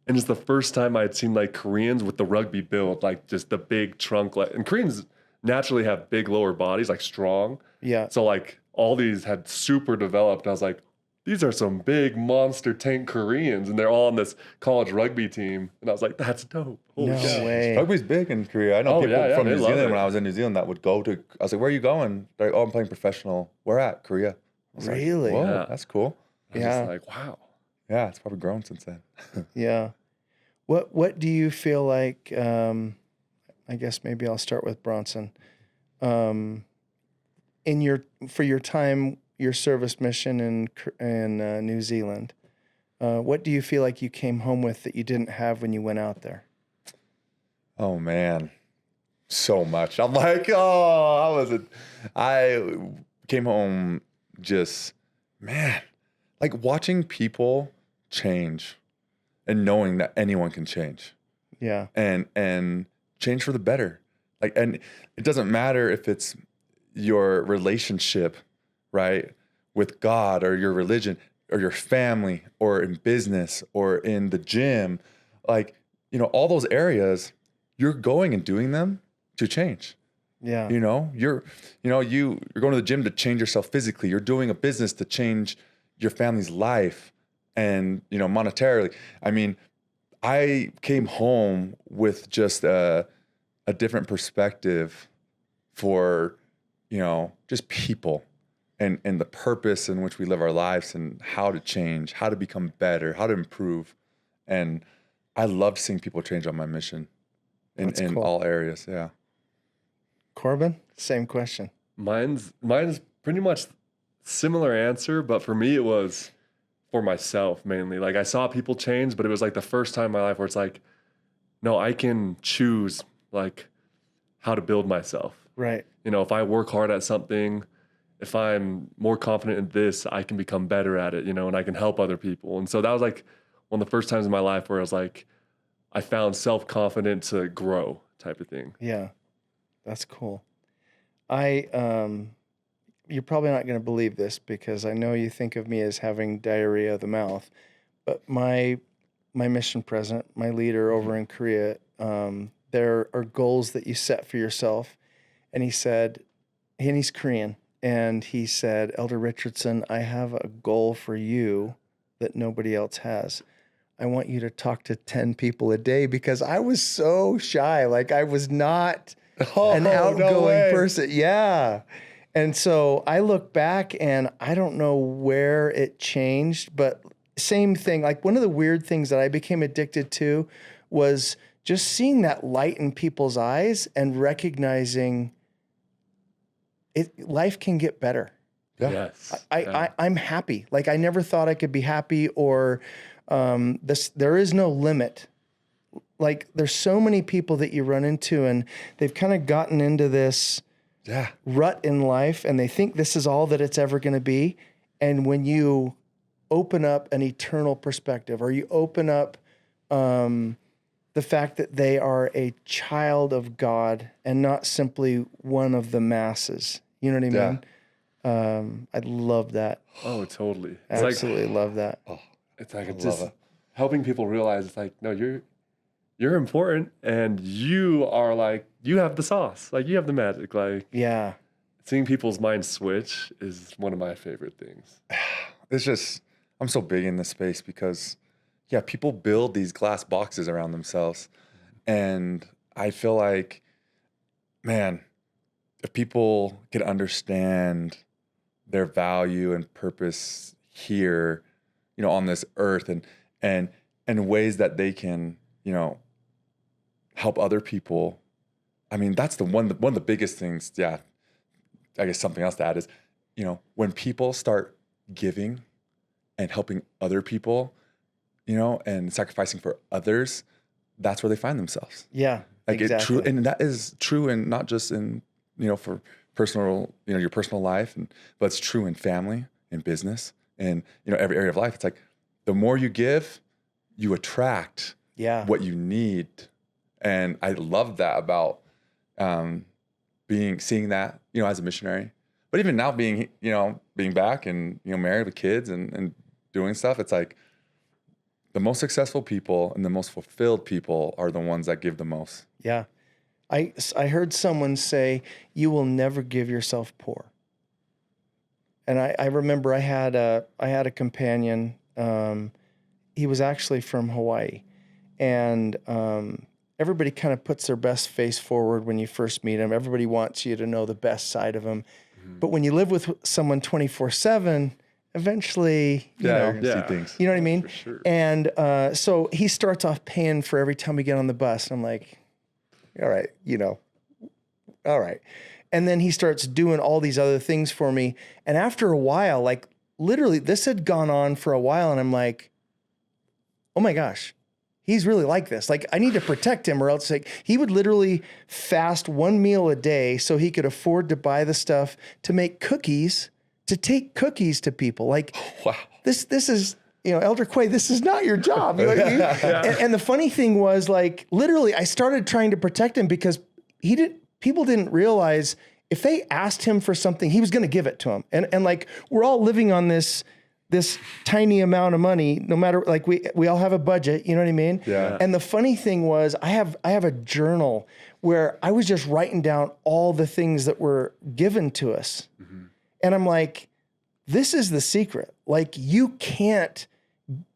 and it's the first time I had seen like Koreans with the rugby build, like just the big trunk. And Koreans naturally have big lower bodies, like strong. Yeah. So like all these had super developed. I was like, these are some big monster tank Koreans, and they're all on this college rugby team. And I was like, that's dope. Holy No shit. way. Rugby's big in Korea. I know Oh, people yeah, from they New love Zealand it. when I was in New Zealand that would go to. I was like, where are you going? They're like, oh, I'm playing professional. Where at? Korea. I was like, Really? whoa, Yeah. that's cool. I was Yeah. just like, wow. Yeah, it's probably grown since then. Yeah. What do you feel like? I guess maybe I'll start with Bronson. For your time, your service mission in New Zealand, what do you feel like you came home with that you didn't have when you went out there? Oh man, so much. I'm like, I came home just, man, like watching people change and knowing that anyone can change Yeah. and change for the better. Like, and it doesn't matter if it's your relationship, right, with God or your religion or your family or in business or in the gym, like, all those areas, you're going and doing them to change. Yeah. You're going to the gym to change yourself physically. You're doing a business to change your family's life and, monetarily. I mean, I came home with just a different perspective for, just people and the purpose in which we live our lives and how to change, how to become better, how to improve. And I loved seeing people change on my mission in cool. all areas. Yeah. Corbin, same question. Mine's pretty much similar answer, but for me it was for myself mainly. Like I saw people change, but it was like the first time in my life where it's like, no, I can choose like how to build myself. Right. If I work hard at something, if I'm more confident in this, I can become better at it, and I can help other people. And so that was like one of the first times in my life where I was like, I found self-confidence to grow type of thing. Yeah. That's cool. You're probably not going to believe this because I know you think of me as having diarrhea of the mouth, but my mission president, my leader over in Korea, there are goals that you set for yourself. And he said, and he's Korean, and he said, Elder Richardson, I have a goal for you that nobody else has. I want you to talk to 10 people a day, because I was so shy. Like I was not an outgoing person. Yeah. And so I look back and I don't know where it changed, but same thing. Like one of the weird things that I became addicted to was just seeing that light in people's eyes and recognizing life can get better. Yeah. Yes. I'm happy. Like I never thought I could be happy, or there is no limit. Like there's so many people that you run into and they've kind of gotten into this rut in life and they think this is all that it's ever going to be. And when you open up an eternal perspective, or you open up the fact that they are a child of God and not simply one of the masses, you know what I mean? I love that. Oh, totally. It's absolutely love that. Oh, it's like just helping people realize it's like, no, you're important, and you are like, you have the sauce, like you have the magic. Like seeing people's minds switch is one of my favorite things. It's just, I'm so big in this space because people build these glass boxes around themselves. And I feel like, man, if people could understand their value and purpose here, on this earth, and ways that they can, help other people. I mean, that's one of the biggest things. Yeah. I guess something else to add is, when people start giving and helping other people, and sacrificing for others, that's where they find themselves. Yeah. Like exactly. And that is true, and not just in, for personal, your personal life, but it's true in family, in business, and, every area of life. It's like the more you give, you attract what you need. And I love that about seeing that, as a missionary. But even now being back and, married with kids and doing stuff, it's like the most successful people and the most fulfilled people are the ones that give the most. Yeah. I heard someone say, you will never give yourself poor. And I remember I had a companion. He was actually from Hawaii, and everybody kind of puts their best face forward when you first meet them. Everybody wants you to know the best side of them. Mm-hmm. But when you live with someone 24/7, eventually, you know, see things. You know what I mean? For sure. And so he starts off paying for every time we get on the bus. And I'm like, all right, all right. And then he starts doing all these other things for me. And after a while, like literally this had gone on for a while. And I'm like, oh my gosh, he's really like this. Like I need to protect him, or else like he would literally fast one meal a day so he could afford to buy the stuff to make cookies, to take cookies to people. Like, wow, this is, Elder Quay, this is not your job. You know what I mean? And the funny thing was, like, literally I started trying to protect him because people didn't realize if they asked him for something, he was going to give it to them. And like, we're all living on this tiny amount of money, no matter, like we all have a budget, you know what I mean? Yeah. And the funny thing was I have a journal where I was just writing down all the things that were given to us. Mm-hmm. And I'm like, this is the secret. Like, you can't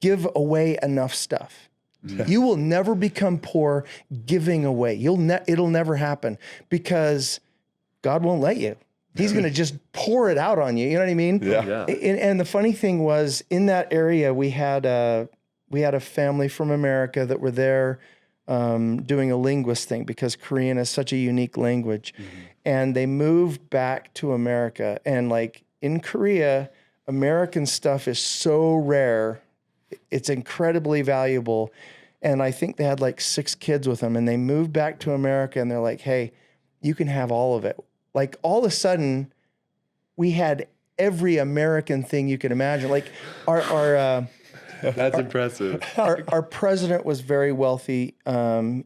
give away enough stuff. Yeah. You will never become poor giving away. It'll never happen because God won't let you. He's going to just pour it out on you. You know what I mean? Yeah. And the funny thing was, in that area, we had a family from America that were there doing a linguist thing because Korean is such a unique language. Mm-hmm. And they moved back to America. And like in Korea, American stuff is so rare. It's incredibly valuable. And I think they had like 6 kids with them. And they moved back to America and they're like, hey, you can have all of it. Like all of a sudden, we had every American thing you could imagine. Like that's impressive. Our president was very wealthy.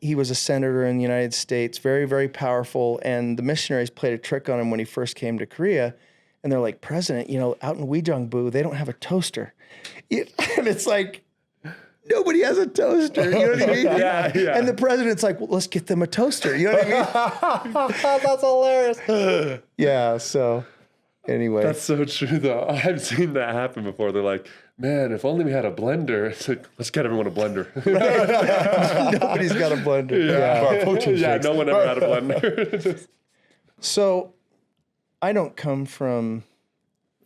He was a senator in the United States, very, very powerful. And the missionaries played a trick on him when he first came to Korea. And they're like, President, out in Uijeongbu, they don't have a toaster. And it's like, nobody has a toaster. You know what I mean? Yeah. And the president's like, well, let's get them a toaster. You know what I mean? That's hilarious. Yeah. So Anyway. That's so true, though. I've seen that happen before. They're like, man, if only we had a blender. It's like, let's get everyone a blender. Nobody's got a blender. Yeah. For our protein shakes. No one ever had a blender. So I don't come from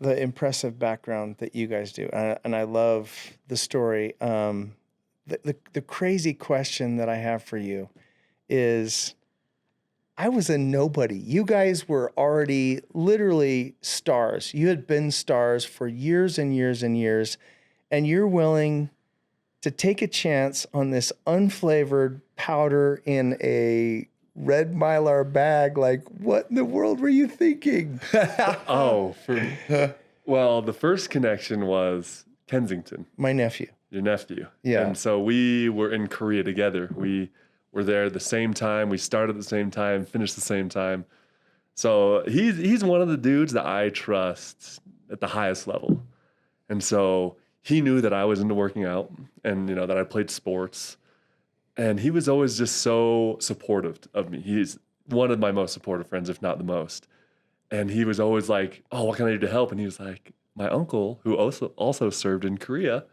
the impressive background that you guys do. And I love the story. The crazy question that I have for you is, I was a nobody. You guys were already literally stars. You had been stars for years and years and years, and you're willing to take a chance on this unflavored powder in a red Mylar bag. Like, what in the world were you thinking? Well, the first connection was Kensington. My nephew. Your nephew. Yeah. And so we were in Korea together. We were there at the same time. We started at the same time, finished the same time. So he's one of the dudes that I trust at the highest level. And so he knew that I was into working out and, you know, that I played sports. And he was always just so supportive of me. He's one of my most supportive friends, if not the most. And he was always like, oh, what can I do to help? And he was like, my uncle, who also served in Korea,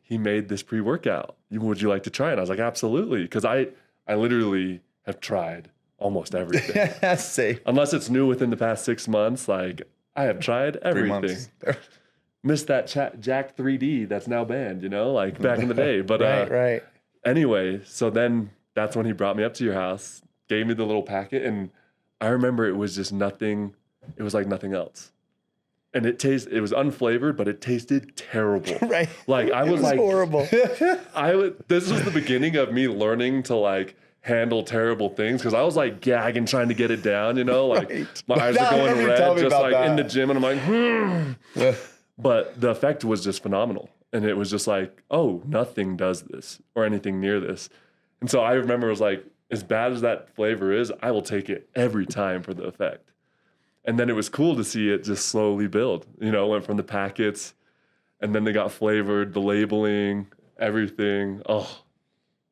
he made this pre-workout. Would you like to try it? And I was like, absolutely. Because I literally have tried almost everything. Safe. Unless it's new within the past 6 months, like I have tried everything. Missed that Jack 3D that's now banned, you know, like back in the day. But right. Anyway, so then that's when he brought me up to your house, gave me the little packet, and I remember it was just nothing. It was like nothing else. And it was unflavored, but it tasted terrible. Right. Like I was like horrible. This was the beginning of me learning to like handle terrible things, because I was like gagging trying to get it down, you know, like my eyes are going red just like in the gym, and I'm like, But the effect was just phenomenal. And it was just like, oh, nothing does this or anything near this. And so I remember it was like, as bad as that flavor is, I will take it every time for the effect. And then it was cool to see it just slowly build. You know, it went from the packets, and then they got flavored, the labeling, everything. Oh,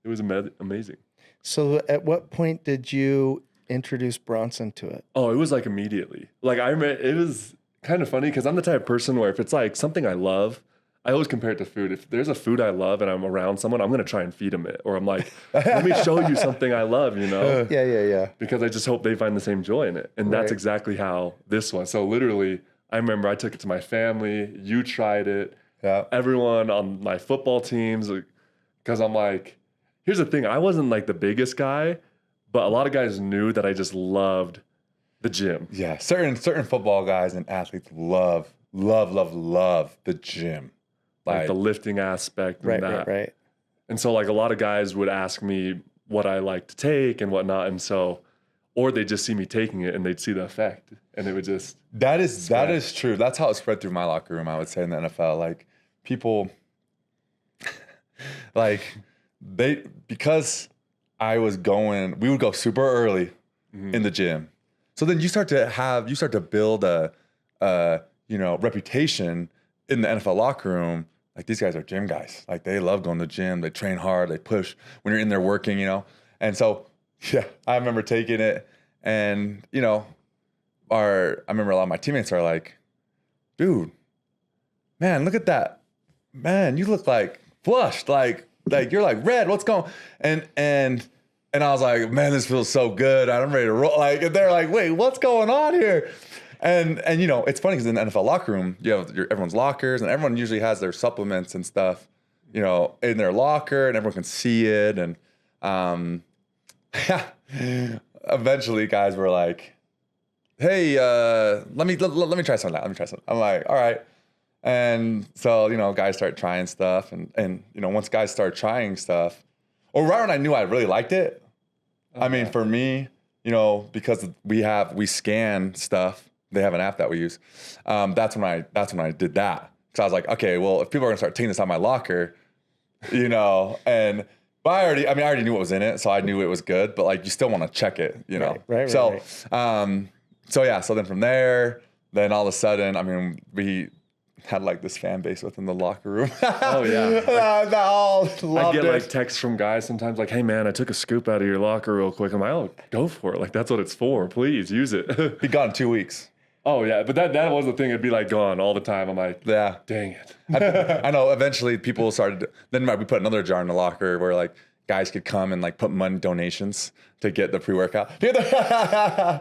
it was amazing. So at what point did you introduce Bronson to it? Oh, it was like immediately. Like I remember, it was kind of funny because I'm the type of person where if it's like something I love, I always compare it to food. If there's a food I love and I'm around someone, I'm going to try and feed them it. Or I'm like, let me show you something I love, you know? Yeah. Because I just hope they find the same joy in it. And that's exactly how this was. So literally, I remember I took it to my family. You tried it. Yeah. Everyone on my football teams. Because I'm like, here's the thing. I wasn't like the biggest guy, but a lot of guys knew that I just loved the gym. Yeah. Certain football guys and athletes love the gym. Like the lifting aspect and that. Right. And so like a lot of guys would ask me what I like to take and whatnot. And so, or they just see me taking it and they'd see the effect, and it would just. That is true. That's how it spread through my locker room, I would say, in the NFL. Like people, like because I was we would go super early in the gym. So then you start to build a reputation in the NFL locker room. Like these guys are gym guys. Like they love going to the gym. They train hard. They push when you're in there working, you know? And so, yeah, I remember taking it, and, you know, I remember a lot of my teammates are like, dude, man, look at that. Man, you look like flushed. Like you're like red. What's going on? And I was like, man, this feels so good. I'm ready to roll. Like, and they're like, wait, what's going on here? And you know, it's funny because in the NFL locker room, you have everyone's lockers, and everyone usually has their supplements and stuff, you know, in their locker, and everyone can see it. And eventually, guys were like, "Hey, let me try some of that. Let me try some." I'm like, "All right." And so, you know, guys start trying stuff, and you know, once guys start trying stuff, or right when I knew I really liked it. I mean, for me, you know, because we scan stuff. They have an app that we use. That's when I did that. So I was like, okay, well, if people are gonna start taking this out of my locker, you know, but I already knew what was in it, so I knew it was good. But like, you still want to check it, you know. Right. So then from there, then all of a sudden, I mean, we had like this fan base within the locker room. Oh yeah. They all loved I get it. like texts from guys sometimes like, hey man, I took a scoop out of your locker real quick. I'm like, oh, go for it. Like that's what it's for. Please use it. Be gone in 2 weeks. Oh yeah, but that was the thing. It'd be like gone all the time. I'm like, Yeah. dang it. I know eventually people started, then we put another jar in the locker where like guys could come and like put money donations to get the pre-workout. Yeah,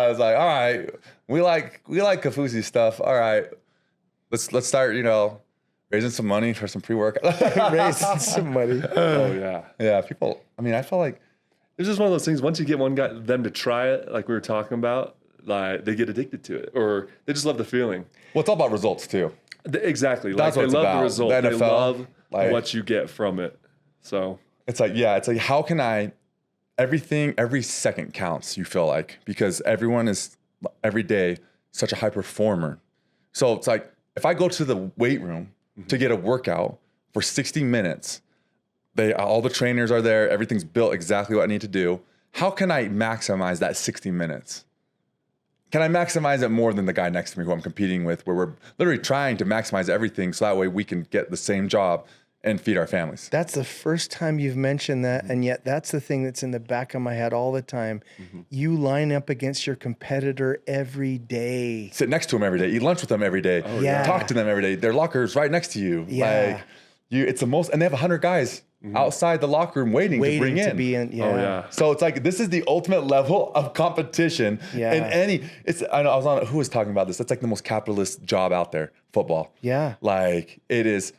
I was like, all right, we like Kaufusi stuff. All right, let's start, raising some money for some pre-workout. Raising some money. Oh yeah. Yeah, people, I mean, I felt like, It's just one of those things. Once you get them to try it, like we were talking about, like they get addicted to it, or they just love the feeling. well, it's all about results too. Exactly. That's like what they it's love about. the result. The They NFL, love like- what you get from it. So It's like, how can every second counts, you feel like, because everyone is every day such a high performer. So it's like, if I go to the weight room to get a workout for 60 minutes, all the trainers are there, everything's built exactly what I need to do. How can I maximize that 60 minutes? Can I maximize it more than the guy next to me who I'm competing with, where we're literally trying to maximize everything so that way we can get the same job and feed our families? That's the first time you've mentioned that, and yet that's the thing that's in the back of my head all the time. You line up against your competitor every day. Sit next to them every day, eat lunch with them every day, yeah. talk to them every day. Their locker's right next to you. Yeah. Like it's the most, and they have 100 guys outside the locker room waiting to bring in. be in. Yeah. oh yeah. So it's like, this is the ultimate level of competition Yeah. in I know I was on, who was talking about this? That's like the most capitalist job out there, football. Yeah. Like it is,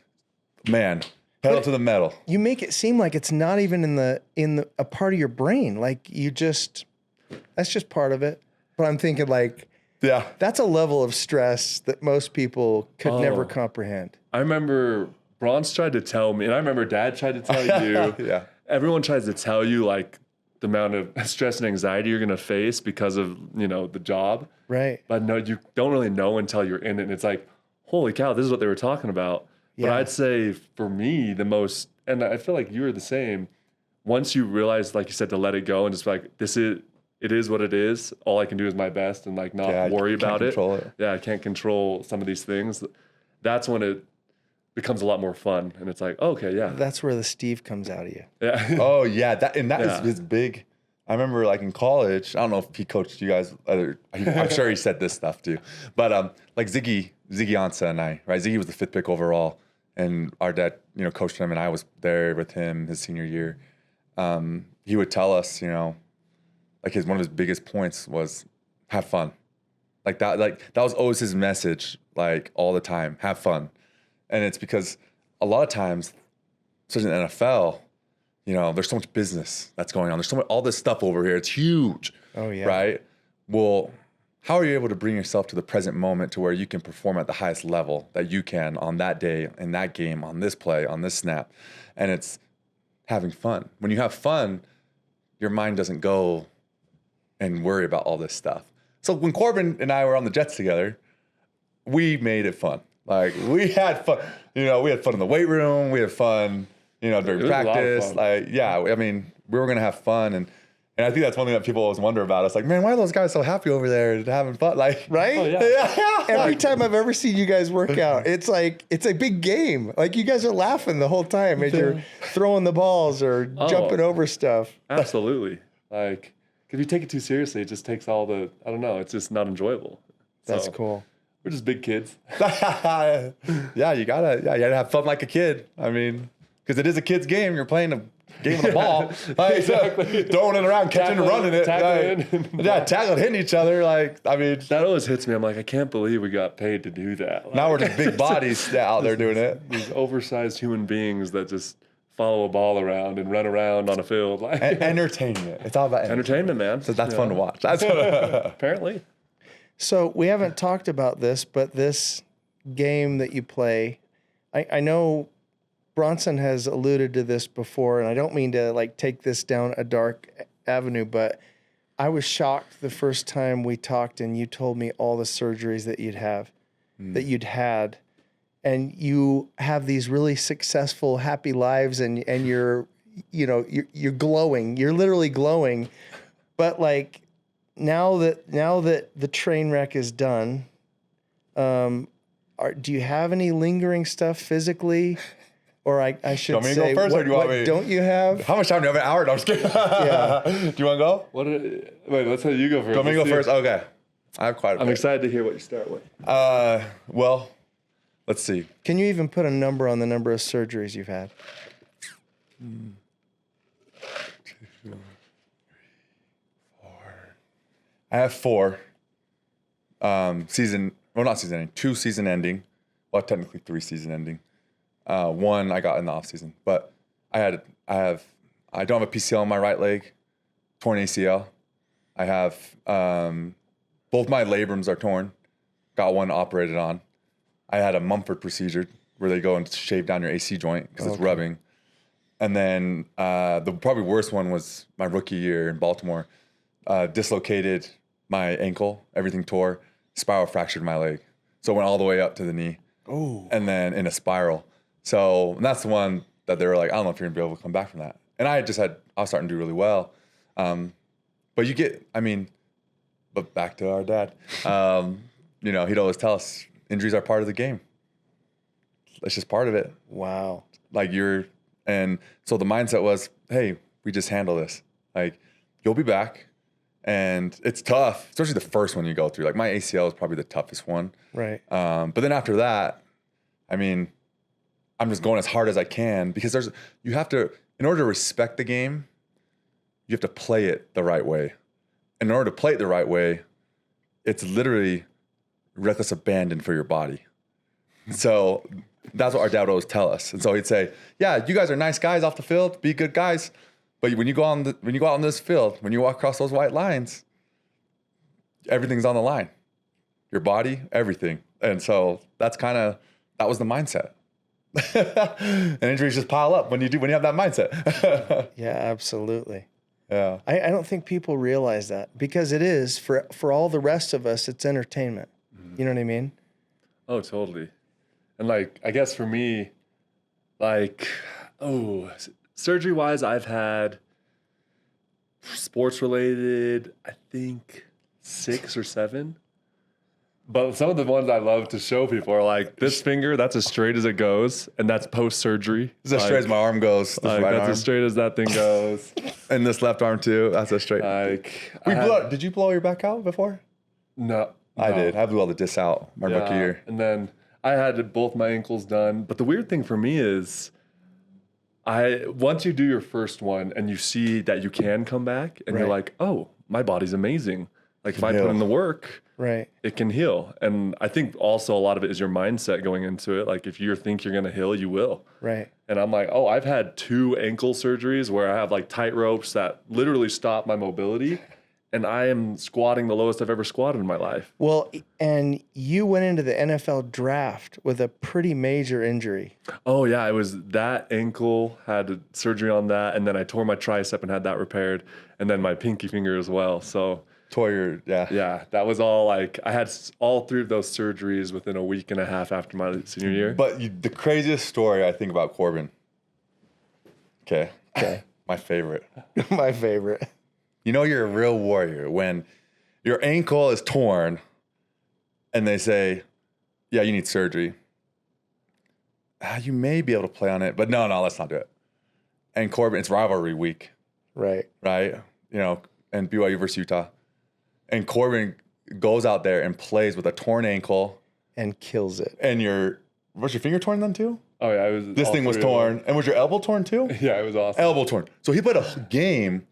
man, pedal to the metal. You make it seem like it's not even in the a part of your brain. Like that's just part of it. But I'm thinking like, Yeah. that's a level of stress that most people could never comprehend. I remember Bronze tried to tell me, and I remember Dad tried to tell you. Yeah. Everyone tries to tell you like the amount of stress and anxiety you're gonna face because of the job. Right. But no, you don't really know until you're in it. And it's like, holy cow, this is what they were talking about. But Yeah. I'd say for me, the most, and I feel like you were the same. Once you realize, like you said, to let it go and just be like, it is what it is. All I can do is my best and like not Yeah, worry you can't about control it. Yeah, I can't control some of these things. That's when it becomes a lot more fun. And it's like, okay, yeah. That's where the Steve comes out of you. Yeah. Oh yeah, that is Yeah. his big. I remember like in college. I don't know if he coached you guys. I'm sure he said this stuff too. But like Ziggy Ansah and I, right? Ziggy was the 5th pick overall, and our dad, coached him, and I was there with him his senior year. He would tell us, like one of his biggest points was have fun. Like that was always his message, like all the time, have fun. And it's because a lot of times, especially in the NFL, there's so much business that's going on. There's so much, all this stuff over here. It's huge. Oh, yeah. Right? Well, how are you able to bring yourself to the present moment to where you can perform at the highest level that you can on that day, in that game, on this play, on this snap? And it's having fun. When you have fun, your mind doesn't go and worry about all this stuff. So when Corbin and I were on the Jets together, we made it fun. Like we had fun, we had fun in the weight room. We had fun, during practice. Like, yeah, I mean, we were going to have fun. And I think that's one thing that people always wonder about. It's like, man, why are those guys so happy over there and having fun? Like, Right? Oh, yeah. Every time I've ever seen you guys work out, it's like, it's a big game. Like you guys are laughing the whole time as you're throwing the balls or jumping over stuff. Absolutely. Like, if you take it too seriously, it just takes all the, I don't know, it's just not enjoyable. That's So, cool. We're just big kids. yeah, you gotta have fun like a kid. I mean, because it is a kid's game. You're playing a game with a ball. Like, Exactly. throwing it around, catching and running it. Tackling. Yeah, tackling, hitting each other. Like, I mean, That always hits me. I'm like, I can't believe we got paid to do that. Like, now we're just big bodies out there doing it. these oversized human beings that just follow a ball around and run around on a field. Like Entertaining it. It's all about entertainment, man. So that's You fun know? to watch. That's Apparently. So we haven't talked about this, but this game that you play, I know Bronson has alluded to this before, and I don't mean to like take this down a dark avenue, but I was shocked the first time we talked and you told me all the surgeries that that you'd had, and you have these really successful, happy lives, and you're glowing. You're literally glowing, but like now that the train wreck is done, do you have any lingering stuff physically? Or I should Want me to go say, first, or what, do you want what me- don't you have? How much time do you have? An hour? No, I'm just kidding. Yeah. Do you want to go? Wait, let's have you go first. Do you want me to go Let's see. first? Okay. I have quite a I'm bit. excited to hear what you start with. Well, let's see. Can you even put a number on the number of surgeries you've had? I have 4 not season ending, 2 season ending. Well, technically 3 season ending. 1 I got in the off season, but I don't have a PCL on my right leg, torn ACL. I have both my labrums are torn. Got one operated on. I had a Mumford procedure where they go and shave down your AC joint because it's rubbing. And then the probably worst one was my rookie year in Baltimore. Dislocated my ankle, everything tore, spiral fractured my leg. So it went all the way up to the knee. Oh. And then in a spiral. So that's the one that they were like, I don't know if you're gonna be able to come back from that. And I was starting to do really well. But but back to our dad. He'd always tell us injuries are part of the game. It's just part of it. Wow. And so the mindset was, hey, we just handle this. Like, you'll be back. And it's tough, especially the first one you go through. Like, my ACL is probably the toughest one. Right. But then after that, I'm just going as hard as I can because in order to respect the game, you have to play it the right way. And in order to play it the right way, it's literally reckless abandon for your body. So that's what our dad would always tell us. And so he'd say, yeah, you guys are nice guys off the field, be good guys. But when you go out on this field, when you walk across those white lines, everything's on the line. Your body, everything. And so that was the mindset. And injuries just pile up when you have that mindset. Yeah, absolutely. Yeah. I don't think people realize that because it is for all the rest of us, it's entertainment. You know what I mean? Oh, totally. And I guess for me, surgery wise, I've had sports related, I think 6 or 7. But some of the ones I love to show people are like this finger, that's as straight as it goes, and that's post surgery. It's as straight as my arm goes. This right that's arm. as straight as that thing goes. And this left arm too. That's as straight. Did you blow your back out before? No. I did. I blew all the discs out my rookie year. And then I had both my ankles done. But the weird thing for me is once you do your first one and you see that you can come back and you're like, oh, my body's amazing. Like if I put in the work, it can heal. And I think also a lot of it is your mindset going into it. Like if you think you're going to heal, you will. Right. And I'm like, oh, I've had 2 ankle surgeries where I have tight ropes that literally stop my mobility. And I am squatting the lowest I've ever squatted in my life. Well, and you went into the NFL draft with a pretty major injury. Oh, yeah. It was that ankle, had surgery on that. And then I tore my tricep and had that repaired. And then my pinky finger as well. So, yeah, that was all I had all 3 of those surgeries within a week and a half after my senior year. But the craziest story I think about Corbin. Okay. My favorite. My favorite. You're a real warrior when your ankle is torn and they say, yeah, you need surgery. You may be able to play on it, but no, let's not do it. And Corbin, it's rivalry week. Right. And BYU versus Utah. And Corbin goes out there and plays with a torn ankle. And kills it. And was your finger torn then too? Oh, yeah. This thing was torn. And was your elbow torn too? Yeah, it was awesome. Elbow torn. So he played a game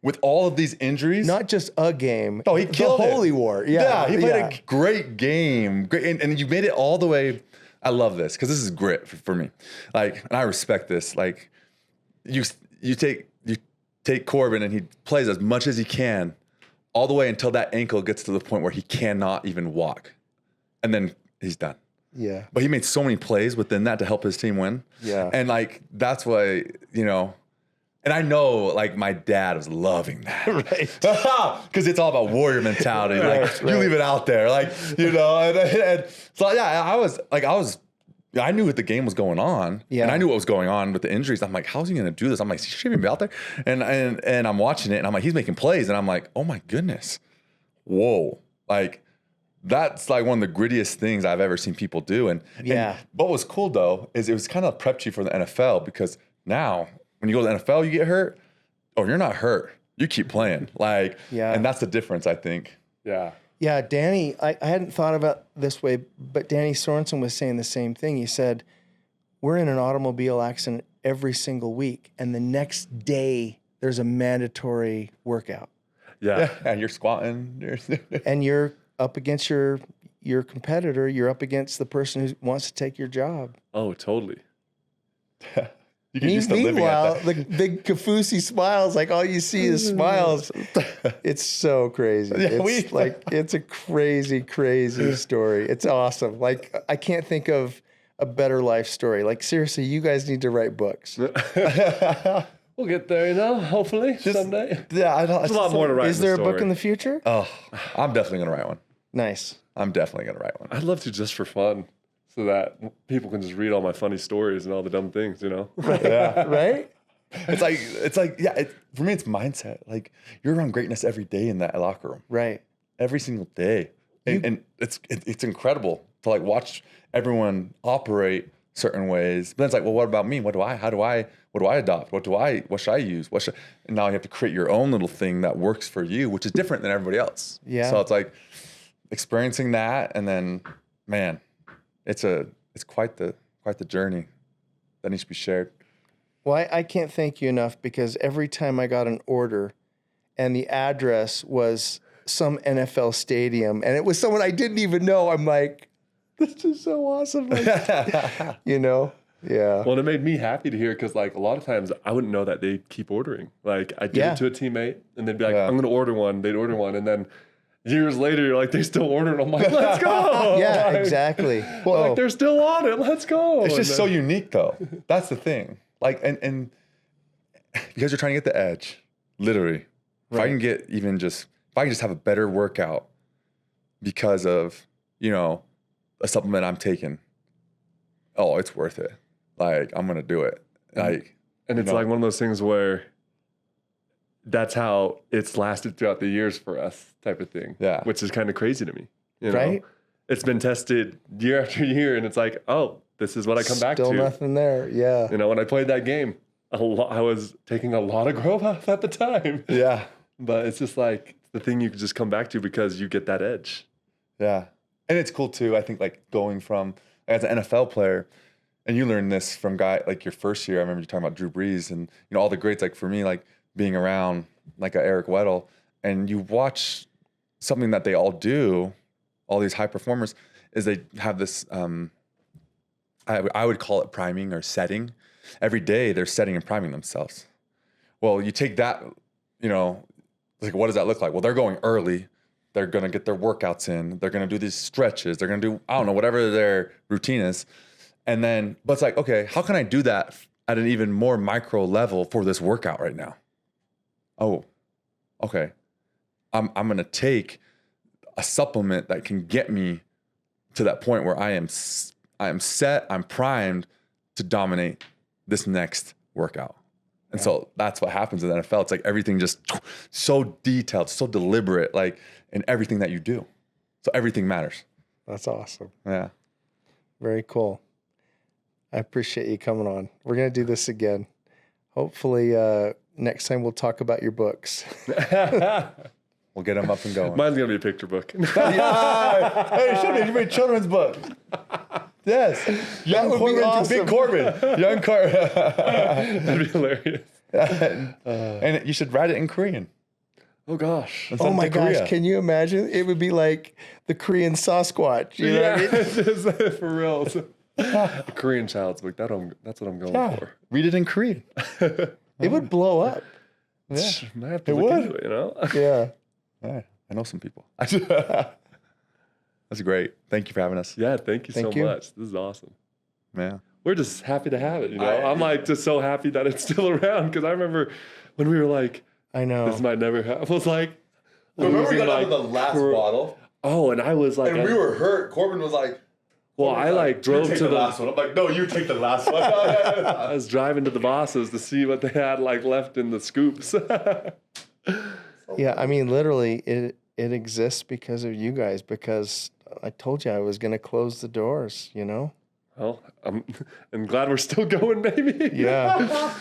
with all of these injuries. Not just a game. Oh, he killed the Holy War. Yeah. He played a great game. And you made it all the way. I love this because this is grit for me. And I respect this. You take Corbin and he plays as much as he can all the way until that ankle gets to the point where he cannot even walk. And then he's done. Yeah. But he made so many plays within that to help his team win. Yeah. And that's why, and I know my dad was loving that. Right. Because it's all about warrior mentality. You leave it out there. And so yeah, I knew what the game was going on. Yeah. And I knew what was going on with the injuries. I'm like, how's he gonna do this? I'm like, he should even be out there. And I'm watching it and I'm like, he's making plays. And I'm like, oh my goodness. Whoa. That's one of the grittiest things I've ever seen people do. And what was cool though, is it was kind of prepped you for the NFL because now when you go to the NFL, you get hurt. Oh, you're not hurt. You keep playing. And that's the difference, I think. Yeah. Yeah, Danny, I hadn't thought about this way, but Danny Sorensen was saying the same thing. He said, we're in an automobile accident every single week, and the next day there's a mandatory workout. Yeah. And you're squatting. And you're up against your competitor. You're up against the person who wants to take your job. Oh, totally. You get used to living at Meanwhile, the big Kaufusi smiles, like all you see is smiles. It's so crazy. Yeah, It's a crazy, crazy story. It's awesome. Like, I can't think of a better life story. Like, seriously, you guys need to write books. We'll get there, hopefully someday. Yeah, There's a lot more to write. Is there a book in the future? Oh, I'm definitely gonna write one. Nice. I'm definitely gonna write one. I'd love to, just for fun, so that people can just read all my funny stories and all the dumb things, Yeah. Right? It's like, yeah. For me, it's mindset. Like, you're around greatness every day in that locker room, Right. every single day, and it's incredible to like watch everyone operate certain ways. But then it's like, well, what about me? What do I adopt? What should I use? And now you have to create your own little thing that works for you, which is different than everybody else. Yeah. So it's like experiencing that, and then, man, it's quite the journey that needs to be shared. Well, I can't thank you enough, because every time I got an order and the address was some NFL stadium and it was someone I didn't even know, I'm like, this is so awesome. Like, Yeah. Well, and it made me happy to hear, because like a lot of times I wouldn't know that they'd keep ordering. Like, I'd give it to a teammate and they'd be like, I'm going to order one. They'd order one. And then years later, you're like, they still ordering. I'm like, let's go. Yeah, like, exactly. Well, like, they're still on it. Let's go. It's just so unique, though. That's the thing. Like, and you guys are trying to get the edge, literally. If I can if I can just have a better workout because of, a supplement I'm taking, oh, it's worth it. Like, I'm gonna do it. Like, and it's like one of those things where that's how it's lasted throughout the years for us, type of thing. Yeah. Which is kind of crazy to me. Right? It's been tested year after year, and it's like, oh, this is what I come back to. Still nothing there. Yeah. When I played that game, I was taking a lot of grow up at the time. yeah. But it's just like the thing you can just come back to because you get that edge. Yeah. And it's cool too. I think like going from as an NFL player, and you learn this from like your first year. I remember you talking about Drew Brees and all the greats. Like for me, like being around like a Eric Weddle, and you watch something that they all do, all these high performers, is they have this. I would call it priming or setting. Every day they're setting and priming themselves. Well, you take that, like what does that look like? Well, they're going early. They're going to get their workouts in. They're going to do these stretches. They're going to do, I don't know, whatever their routine is. And then, but it's like, okay, how can I do that at an even more micro level for this workout right now? Oh, okay. I'm going to take a supplement that can get me to that point where I am set, I'm primed to dominate this next workout. And so that's what happens in the NFL. It's like everything just so detailed, so deliberate, like in everything that you do. So everything matters. That's awesome. Yeah. Very cool. I appreciate you coming on. We're going to do this again. Hopefully next time we'll talk about your books. We'll get them up and going. Mine's going to be a picture book. Yeah. Hey, it should be. You made a children's book. Yes. Young Corbin to Big Corbin. Young Corbin. That'd be hilarious. And you should write it in Korean. Oh, gosh. Oh, my gosh. Can you imagine? It would be like the Korean Sasquatch. You know what I mean? For real. A Korean child's book. That's what I'm going for. Read it in Korean. It would blow up. Yeah. I have to look into it, Yeah. Yeah. I know some people. That's great. Thank you for having us. Yeah, thank you so much. This is awesome. Yeah. We're just happy to have it, I'm like just so happy that it's still around, because I remember when we were like, I know. this might never happen. I was like, Remember we got out of the last bottle? Oh, and I was like, and we were hurt. Corbin was like, well, I like drove to the last one. I'm like, no, you take the last one. I was driving to the bosses to see what they had like left in the scoops. Yeah, I mean, literally, it exists because of you guys, because I told you I was going to close the doors, Well, I'm glad we're still going, baby. Yeah.